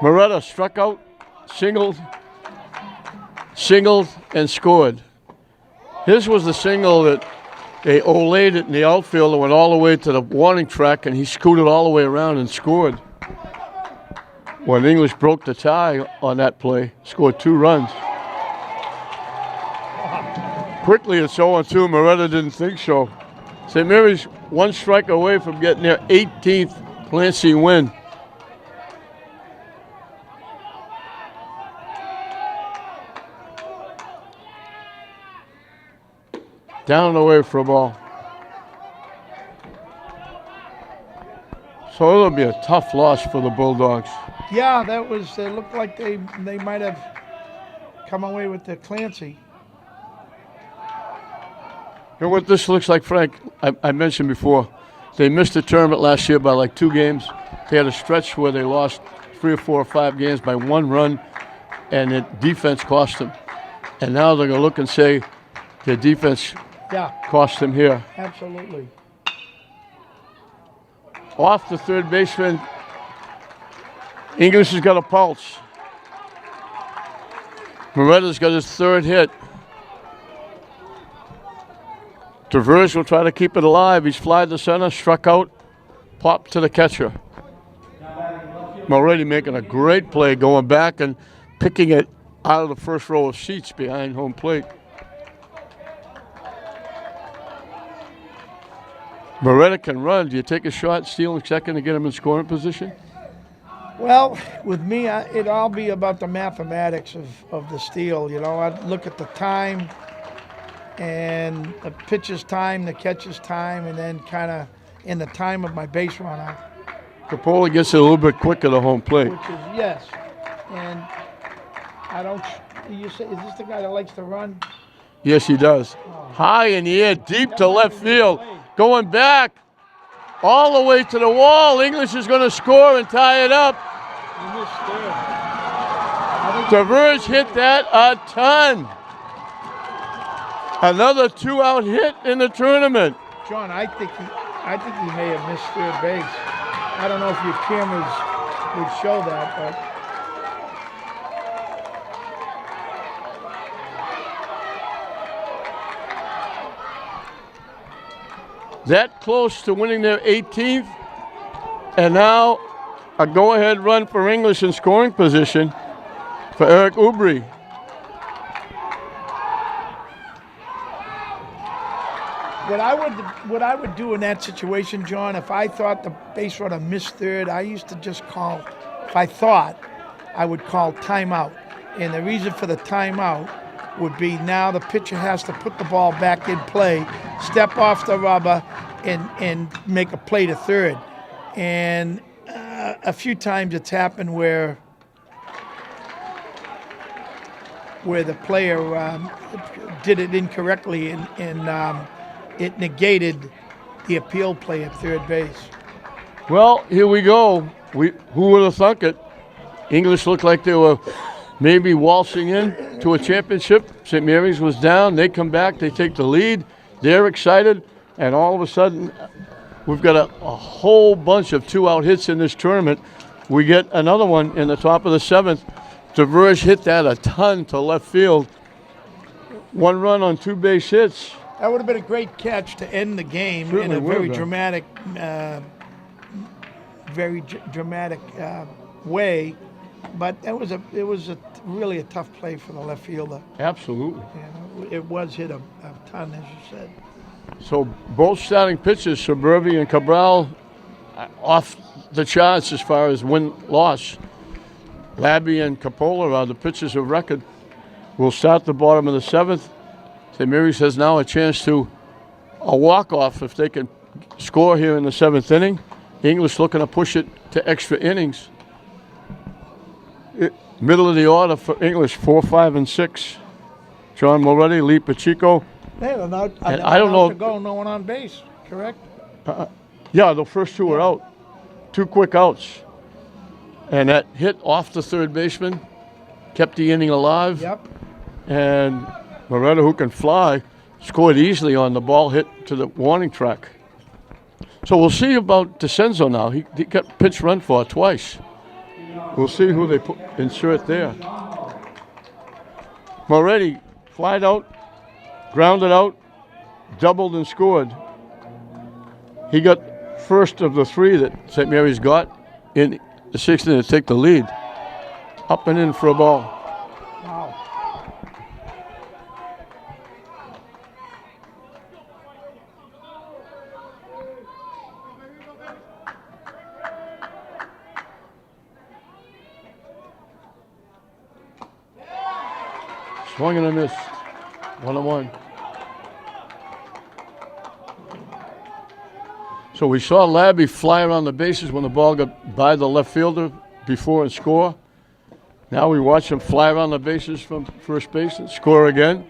Moretta struck out, singled, and scored. His was the single that they olayed it in the outfield and went all the way to the warning track, and he scooted all the way around and scored. When English broke the tie on that play, scored 2 runs. Quickly it's 0-2. Moretta didn't think so. St. Mary's 1 strike away from getting their 18th Clancy win. Down the way for a ball. So it'll be a tough loss for the Bulldogs. Yeah, that was. It looked like they might have come away with the Clancy. You know what this looks like, Frank? I mentioned before, they missed the tournament last year by like 2 games. They had a stretch where they lost 3 or 4 or 5 games by 1 run, and the defense cost them. And now they're going to look and say their defense cost them here. Absolutely. Off the third baseman, English has got a pulse. Moretta's got his 3rd hit. Travers will try to keep it alive. He's fly to center, struck out, popped to the catcher. Moretti making a great play, going back and picking it out of the first row of seats behind home plate. Moretta can run. Do you take a shot, stealing second to get him in scoring position? Well, with me, it'd all be about the mathematics of the steal. You know, I'd look at the time and the pitcher's time, the catcher's time, and then kind of in the time of my base runner. Capola gets it a little bit quicker to home plate. Which is, yes. And I don't, you say, is this the guy that likes to run? Yes, he does. High in the air, deep to left field. Going back all the way to the wall. English is going to score and tie it up. Travers hit that a ton. Another 2-out hit in the tournament. John, I think he may have missed third base. I don't know if your cameras would show that, but that close to winning their 18th, and now A go-ahead run for English in scoring position for Eric Ubri. What I would do in that situation, John, if I thought the base runner missed third, I used to just call, if I thought, I would call timeout. And the reason for the timeout would be now the pitcher has to put the ball back in play, step off the rubber, and make a play to third. And a few times it's happened where the player did it incorrectly and it negated the appeal play at third base. Well, here we go. Who would have thunk it? English looked like they were maybe waltzing in to a championship. St. Mary's was down. They come back. They take the lead. They're excited. And all of a sudden, we've got a whole bunch of two-out hits in this tournament. We get another one in the top of the seventh. DeVerge hit that a ton to left field. One run on 2 base hits. That would have been a great catch to end the game Certainly in a would very have dramatic way. But it was really a tough play for the left fielder. Absolutely. You know, it was hit a ton, as you said. So both starting pitchers, Suburbi and Cabral, off the charts as far as win-loss. Labby and Capola are the pitchers of record. We'll start the bottom of the seventh. St. Mary's has now a chance to a walk-off if they can score here in the seventh inning. English looking to push it to extra innings. Middle of the order for English, 4, 5, and 6. John Moretti, Lee Pacheco. They had I don't know. To go, no one on base, correct? Yeah, the first two were out. 2 quick outs. And that hit off the third baseman, kept the inning alive. Yep. And Moretta, who can fly, scored easily on the ball hit to the warning track. So we'll see about DeCenzo now. He got pitch run for twice. We'll see who they insert there. Moretti flied out, grounded out, doubled and scored. He got first of the 3 that St. Mary's got in the 6th inning to take the lead. Up and in for a ball. Wow. Swung and a miss. 1-1. So we saw Labby fly around the bases when the ball got by the left fielder before and score. Now we watch him fly around the bases from first base and score again.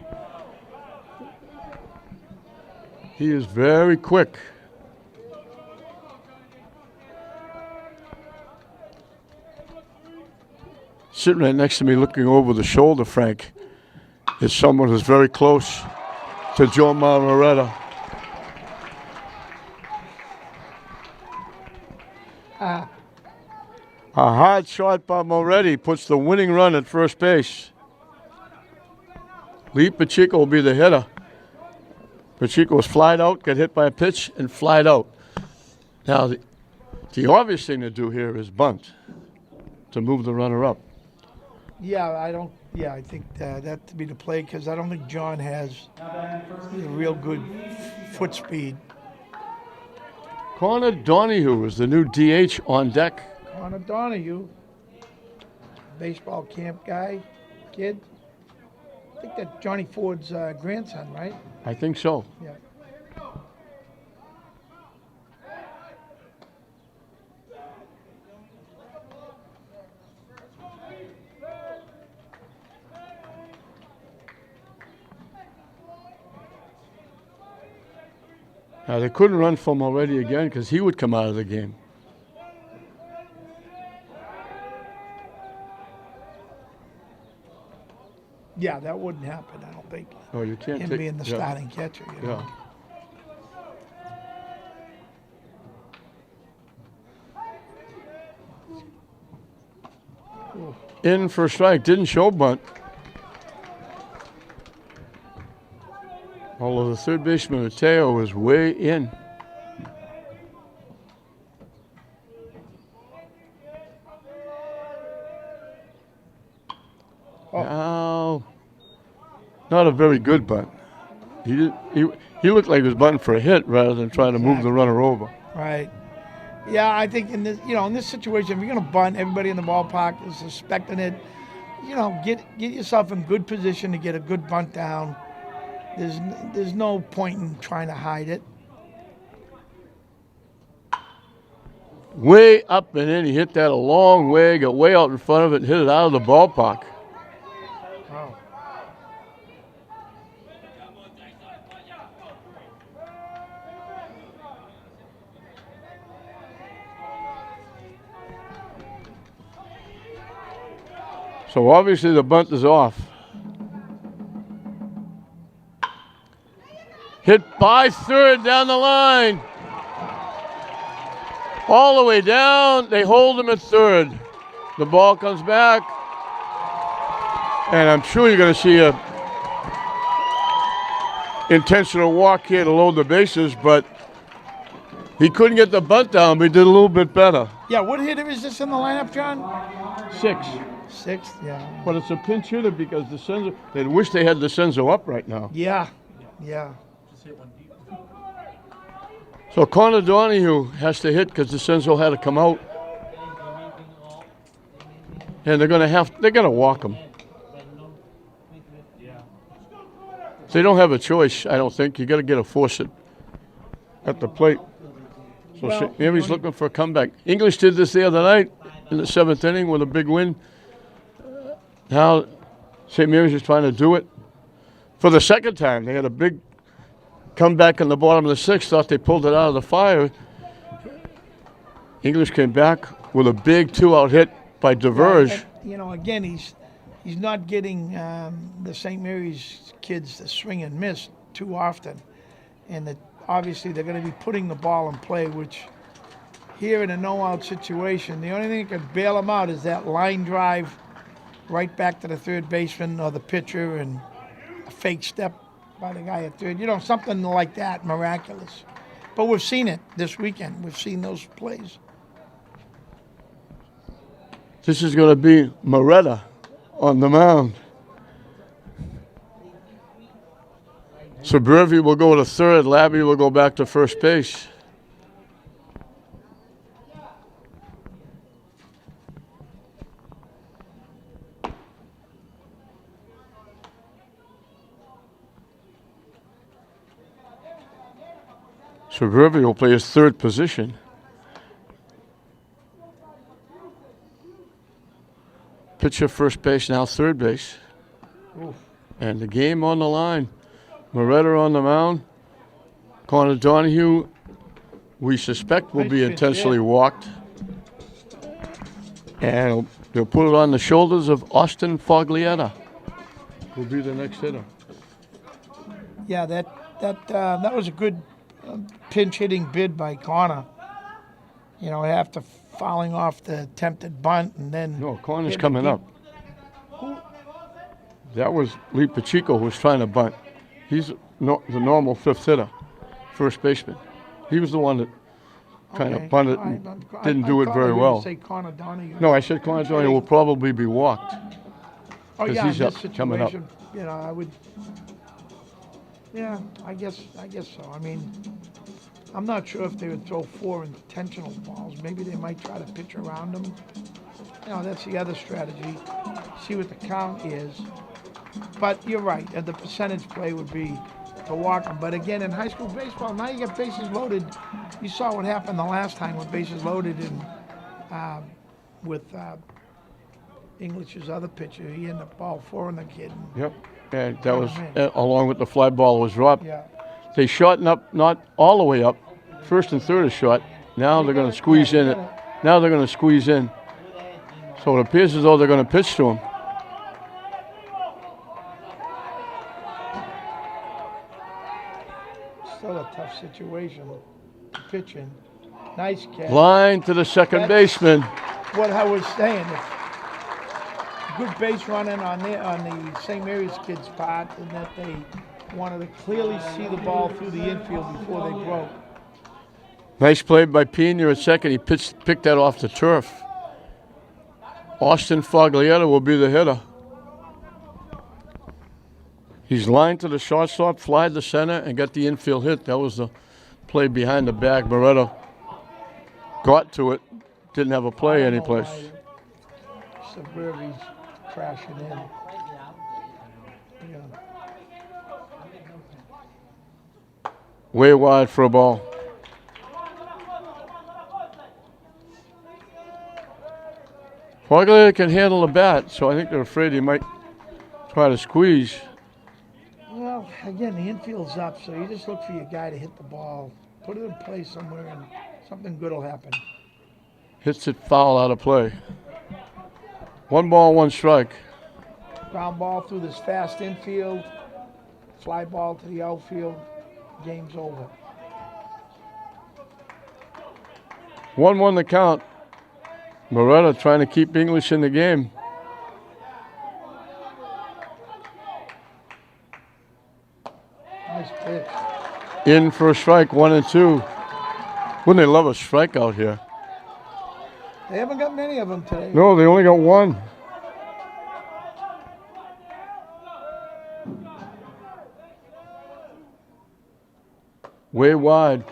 He is very quick. Sitting right next to me looking over the shoulder, Frank, is someone who's very close to Joe Moretta. A hard shot by Moretti puts the winning run at first base. Lee Pacheco will be the hitter. Pacheco was flied out, got hit by a pitch, and flied out. Now, the obvious thing to do here is bunt to move the runner up. I think that to be the play because I don't think John has real good foot speed. Connor Donahue is the new DH on deck. Connor Donahue, baseball camp guy, kid. I think that's Johnny Ford's grandson, right? I think so. Yeah. Now, they couldn't run for him already again because he would come out of the game. Yeah, that wouldn't happen, I don't think. Oh, you can't Him take, being the starting catcher. You know? Yeah. In for a strike, didn't show bunt. Although the third baseman, Mateo, was way in. Now, not a very good bunt. He looked like he was bunting for a hit rather than trying to move the runner over. Right. Yeah, I think in this situation, if you're going to bunt, everybody in the ballpark is suspecting it. Get yourself in good position to get a good bunt down. There's no point in trying to hide it. Way up and in, he hit that a long way, got way out in front of it, and hit it out of the ballpark. Wow. So obviously the bunt is off. Hit by third down the line. All the way down. They hold him at third. The ball comes back. And I'm sure you're going to see a intentional walk here to load the bases, but he couldn't get the bunt down, but he did a little bit better. Yeah, what hitter is this in the lineup, John? 6. Sixth, yeah. But it's a pinch hitter because they wish they had DeCenzo up right now. Yeah. So Connor Donahue has to hit because DeCenzo had to come out. And they're gonna walk him. They don't have a choice, I don't think. You gotta get a force at the plate. So maybe he's looking for a comeback. English did this the other night in the 7th inning with a big win. Now St. Mary's is trying to do it for the second time. They had a big comeback in the bottom of the 6th, thought they pulled it out of the fire. English came back with a big 2-out hit by DeVerge. Again, he's not getting the St. Mary's kids to swing and miss too often. And obviously they're going to be putting the ball in play, which here in a no-out situation, the only thing that could bail them out is that line drive right back to the third baseman or the pitcher and a fake step by the guy at third. Something like that, miraculous. But we've seen it this weekend. We've seen those plays. This is going to be Moretta on the mound. Suburvi will go to third. Labby will go back to first base. Suburvi will play his third position. Pitcher first base, now third base. Oof. And the game on the line. Moretta on the mound. Connor Donahue, we suspect, will be intentionally walked. And they'll put it on the shoulders of Austin Foglietta, who'll be the next hitter. Yeah, that was a good pinch hitting bid by Connor. After fouling off the attempted bunt and then. No, Connor's coming up. That was Lee Pacheco who was trying to bunt. He's the normal fifth hitter, first baseman. He was the one that kind of bunted and didn't do it very well. Say Connor Donahue. No, I said Connor Donahue will probably be walked. Oh yeah, he's in up, this situation, coming up. I would. Yeah, I guess so. I mean, I'm not sure if they would throw 4 intentional balls. Maybe they might try to pitch around them. That's the other strategy. See what the count is. But you're right. And the percentage play would be to walk them. But again, in high school baseball, now you get bases loaded. You saw what happened the last time with bases loaded with English's other pitcher. He ended up ball 4 the kid. Yep. And that was along with the fly ball was dropped. Yeah. They shortened up, not all the way up. First and third is short. Now they're going to squeeze in it. Now they're going to squeeze in. So it appears as though they're going to pitch to him. Still a tough situation. Pitching. Nice catch. Line to the second baseman. What I was saying. Good base running on the St. Mary's kids' part, and that they wanted to clearly see the ball through the infield before they broke. Nice play by Pena at second. He picked that off the turf. Austin Foglietta will be the hitter. He's lined to the shortstop, flied to center, and got the infield hit. That was the play behind the back. Beretta got to it, didn't have a play anyplace. Suburbi's crashing in. Yeah. Way wide for a ball. Fogler can handle the bat, so I think they're afraid he might try to squeeze. Well, again, the infield's up, so you just look for your guy to hit the ball. Put it in play somewhere, and something good will happen. Hits it foul out of play. 1 ball, 1 strike. Ground ball through this fast infield. Fly ball to the outfield. Game's over. 1-1 the count. Beretta trying to keep English in the game. Nice pitch. In for a strike, 1-2. Wouldn't they love a strikeout here? They haven't got many of them today. No, they only got 1. Way wide.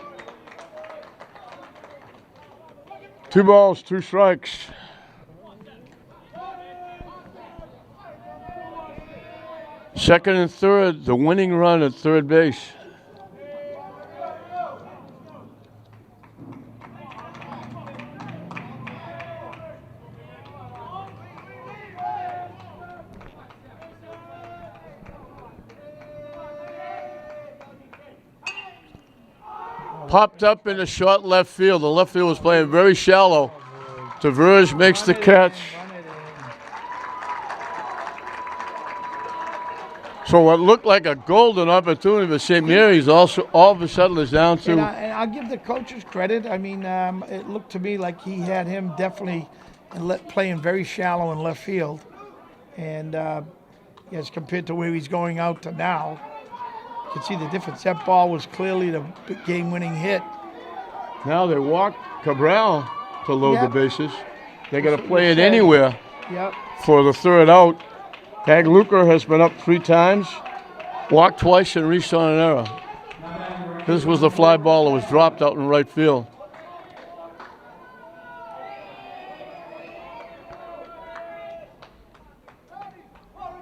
2 balls, 2 strikes. Second and third, the winning run at third base. Popped up in the short left field. The left field was playing very shallow. Tavares makes the catch. So what looked like a golden opportunity for St. Mary's also all of a sudden is down to. And I'll give the coaches credit. I mean, it looked to me like he had him definitely playing very shallow in left field. And as compared to where he's going out to now, you can see the difference. That ball was clearly the game-winning hit. Now they walk Cabral to load the Yep. bases. They got to That's what play you it said. anywhere Yep. for the third out. Hagluker has been up 3 times, walked twice, and reached on an error. This was the fly ball that was dropped out in right field.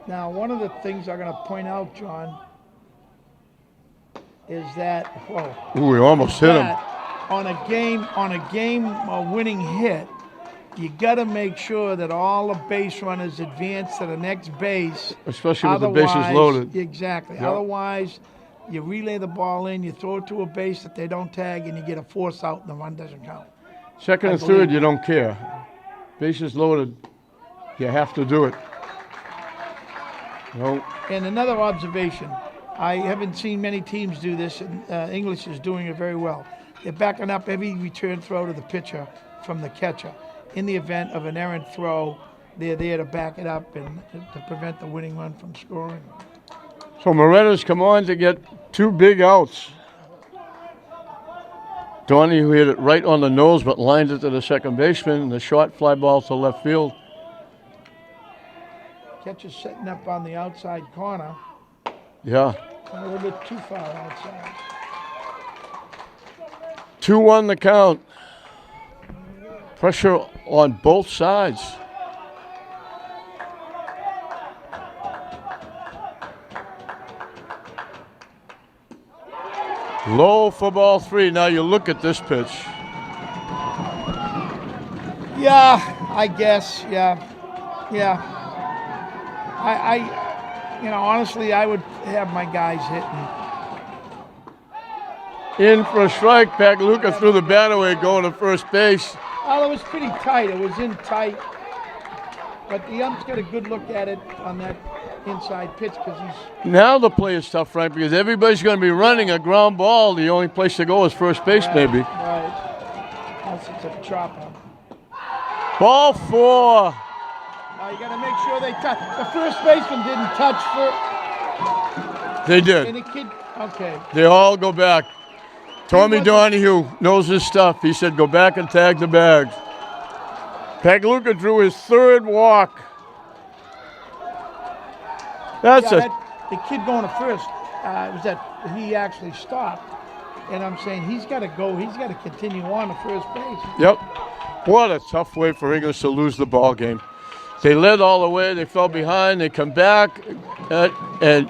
Now, one of the things I'm going to point out, John, is that Ooh, we almost hit him. that on a game winning hit, you got to make sure that all the base runners advance to the next base. Especially with the bases loaded. Exactly. Yep. Otherwise, you relay the ball in, you throw it to a base that they don't tag, and you get a force out, and the run doesn't count. Second I and third, believe- you don't care. Bases loaded, you have to do it. No. And another observation, I haven't seen many teams do this, and English is doing it very well. They're backing up every return throw to the pitcher from the catcher. In the event of an errant throw, they're there to back it up and to prevent the winning run from scoring. So Moretta's come on to get 2 big outs. Donnie, who hit it right on the nose but lined it to the second baseman, and the short fly ball to left field. Catcher's setting up on the outside corner, Yeah. a little bit too far outside. 2-1 the count. Pressure on both sides. Low for ball 3. Now you look at this pitch. Yeah, I guess. Yeah. Honestly, I would have my guys hitting. In for a strike. Pagluka threw the bat away going to first base. Well, it was pretty tight. It was in tight. But the ump's got a good look at it on that inside pitch because he's. Now the play is tough, Frank, because everybody's going to be running a ground ball. The only place to go is first base, maybe. Right. Unless it's a chopper. Ball 4. Now you got to make sure they touch. The first baseman didn't touch first. They did. And the kid. Okay. They all go back. Tommy wasn't- Donahue knows his stuff. He said, go back and tag the bags. Pagluka drew his 3rd walk. That's the kid going to first, was that he actually stopped. And I'm saying he's got to go. He's got to continue on to first base. Yep. What a tough way for English to lose the ball game. They led all the way. They fell behind. They come back and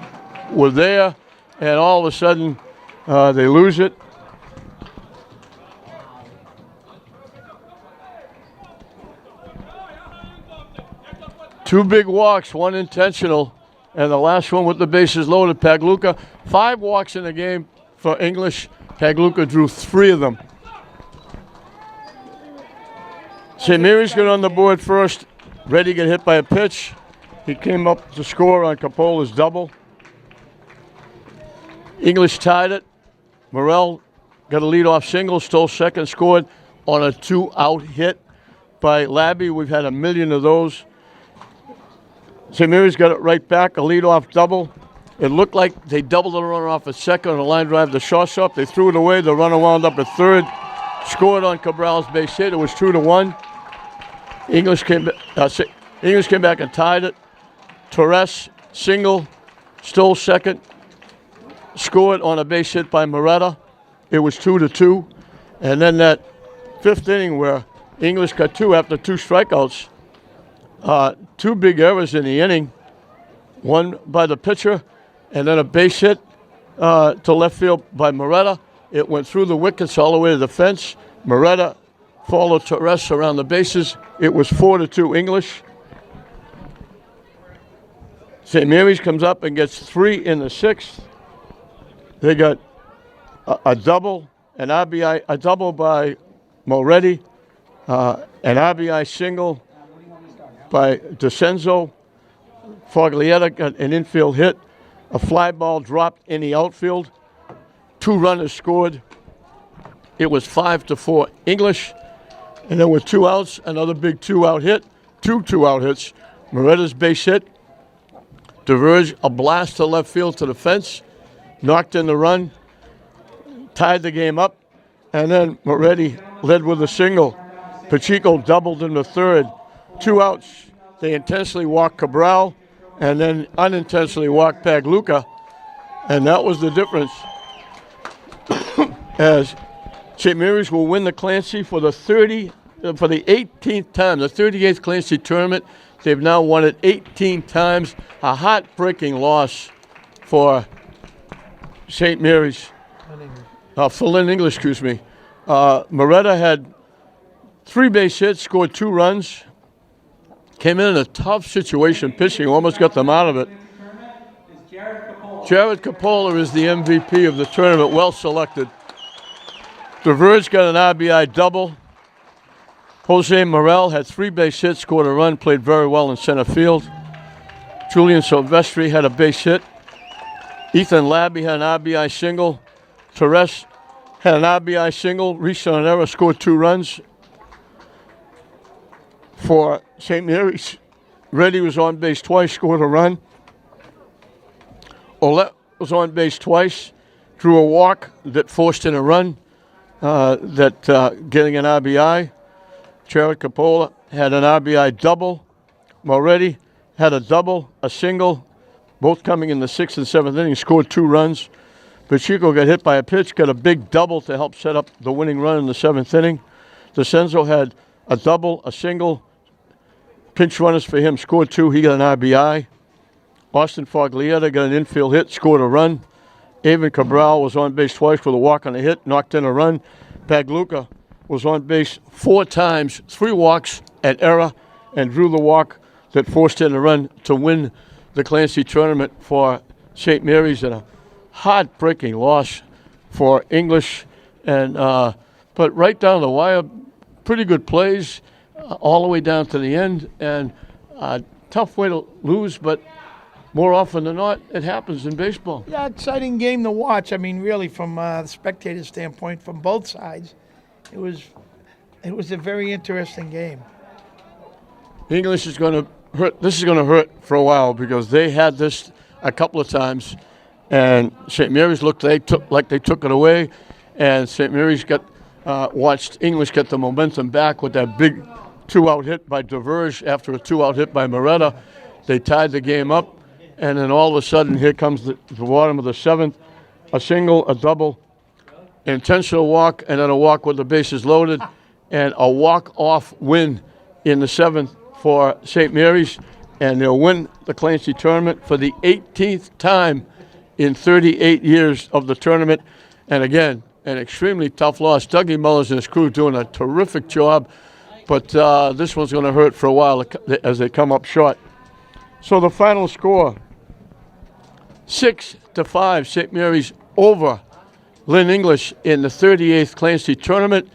were there. And all of a sudden, they lose it. Two big walks, one intentional, and the last one with the bases loaded. Pagluka, 5 walks in the game for English. Pagluka drew 3 of them. St. Mary's got on the board first. Reddy got hit by a pitch. He came up to score on Cappola's double. English tied it. Morrell got a leadoff single, stole second, scored on a 2-out hit by Labby. We've had a million of those. St. Mary's got it right back, a leadoff double. It looked like they doubled the runner off at second on a line drive to shortstop. They threw it away. The runner wound up at third. Scored on Cabral's base hit. It was 2-1. English came back and tied it. Torres single, stole second, scored on a base hit by Moretta. It was 2-2. And then that 5th inning where English got 2 after 2 strikeouts. 2 big errors in the inning. One by the pitcher, and then a base hit to left field by Moretta. It went through the wickets all the way to the fence. Moretta followed Torres around the bases. It was 4-2 English. St. Mary's comes up and gets 3 in the 6th. They got a double, an RBI, a double by Moretti, an RBI single by DeCenzo. Foglietta got an infield hit. A fly ball dropped in the outfield. 2 runners scored. It was 5-4 English. And then with 2 outs, another big 2-out hit. 2 2-out hits. Moretta's base hit. Diverge, a blast to left field to the fence. Knocked in the run. Tied the game up. And then Moretti led with a single. Pacheco doubled in the 3rd. 2 outs. They intentionally walked Cabral and then unintentionally walked Pagluka. And that was the difference. As St. Mary's will win the Clancy for the 18th time, the 38th Clancy tournament. They've now won it 18 times. A heartbreaking loss for St. Mary's. For Lynn English, excuse me. Moretta had 3 base hits, scored 2 runs. Came in a tough situation pitching, almost got them out of it. Jared Coppola is the MVP of the tournament, well selected. DeVerge got an RBI double. Jose Morel had 3 base hits, scored a run, played very well in center field. Julian Silvestri had a base hit. Ethan Labby had an RBI single. Torres had an RBI single, reached on an error, scored 2 runs. For St. Mary's, Reddy was on base twice, scored a run. Olette was on base twice, drew a walk that forced in a run, getting an RBI. Jared Coppola had an RBI double. Moretti had a double, a single, both coming in the 6th and 7th inning, scored 2 runs. Pacheco got hit by a pitch, got a big double to help set up the winning run in the 7th inning. DeCenzo had a double, a single, pinch runners for him, scored 2, he got an RBI. Austin Foglietta got an infield hit, scored a run. Avon Cabral was on base twice with a walk on a hit, knocked in a run. Pagluka was on base 4 times, 3 walks at error, and drew the walk that forced in a run to win the Clancy tournament for St. Mary's in a heartbreaking loss for English. And but right down the wire, pretty good plays all the way down to the end, and tough way to lose, but more often than not, it happens in baseball. Yeah, exciting game to watch. I mean, really, from the spectator standpoint, from both sides, it was a very interesting game. English is going to hurt. This is going to hurt for a while because they had this a couple of times, and St. Mary's looked they took it away, and St. Mary's watched English get the momentum back with that big 2-out hit by DeVerge after a 2-out hit by Moretta. They tied the game up, and then all of a sudden, here comes the bottom of the 7th, a single, a double, intentional walk, and then a walk with the bases loaded, and a walk-off win in the 7th for St. Mary's, and they'll win the Clancy tournament for the 18th time in 38 years of the tournament. And again, an extremely tough loss. Dougie Mullers and his crew doing a terrific job, but this one's going to hurt for a while as they come up short. So the final score, 6-5, St. Mary's over Lynn English in the 38th Clancy tournament.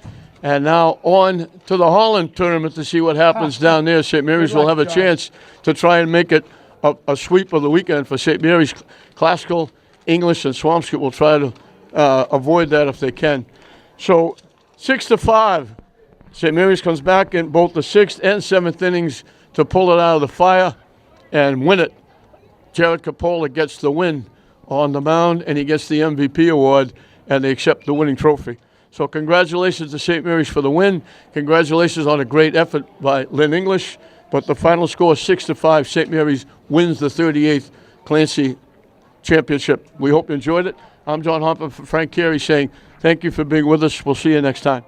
And now on to the Holland tournament to see what happens down there. St. Mary's will have a chance to try and make it a sweep of the weekend for St. Mary's. Classical, English, and Swampscott will try to avoid that if they can. So 6-5, St. Mary's comes back in both the 6th and 7th innings to pull it out of the fire and win it. Jared Capola gets the win on the mound, and he gets the MVP award, and they accept the winning trophy. So congratulations to St. Mary's for the win. Congratulations on a great effort by Lynn English. But the final score, 6-5, St. Mary's wins the 38th Clancy Championship. We hope you enjoyed it. I'm John Hopper for Frank Carey saying thank you for being with us. We'll see you next time.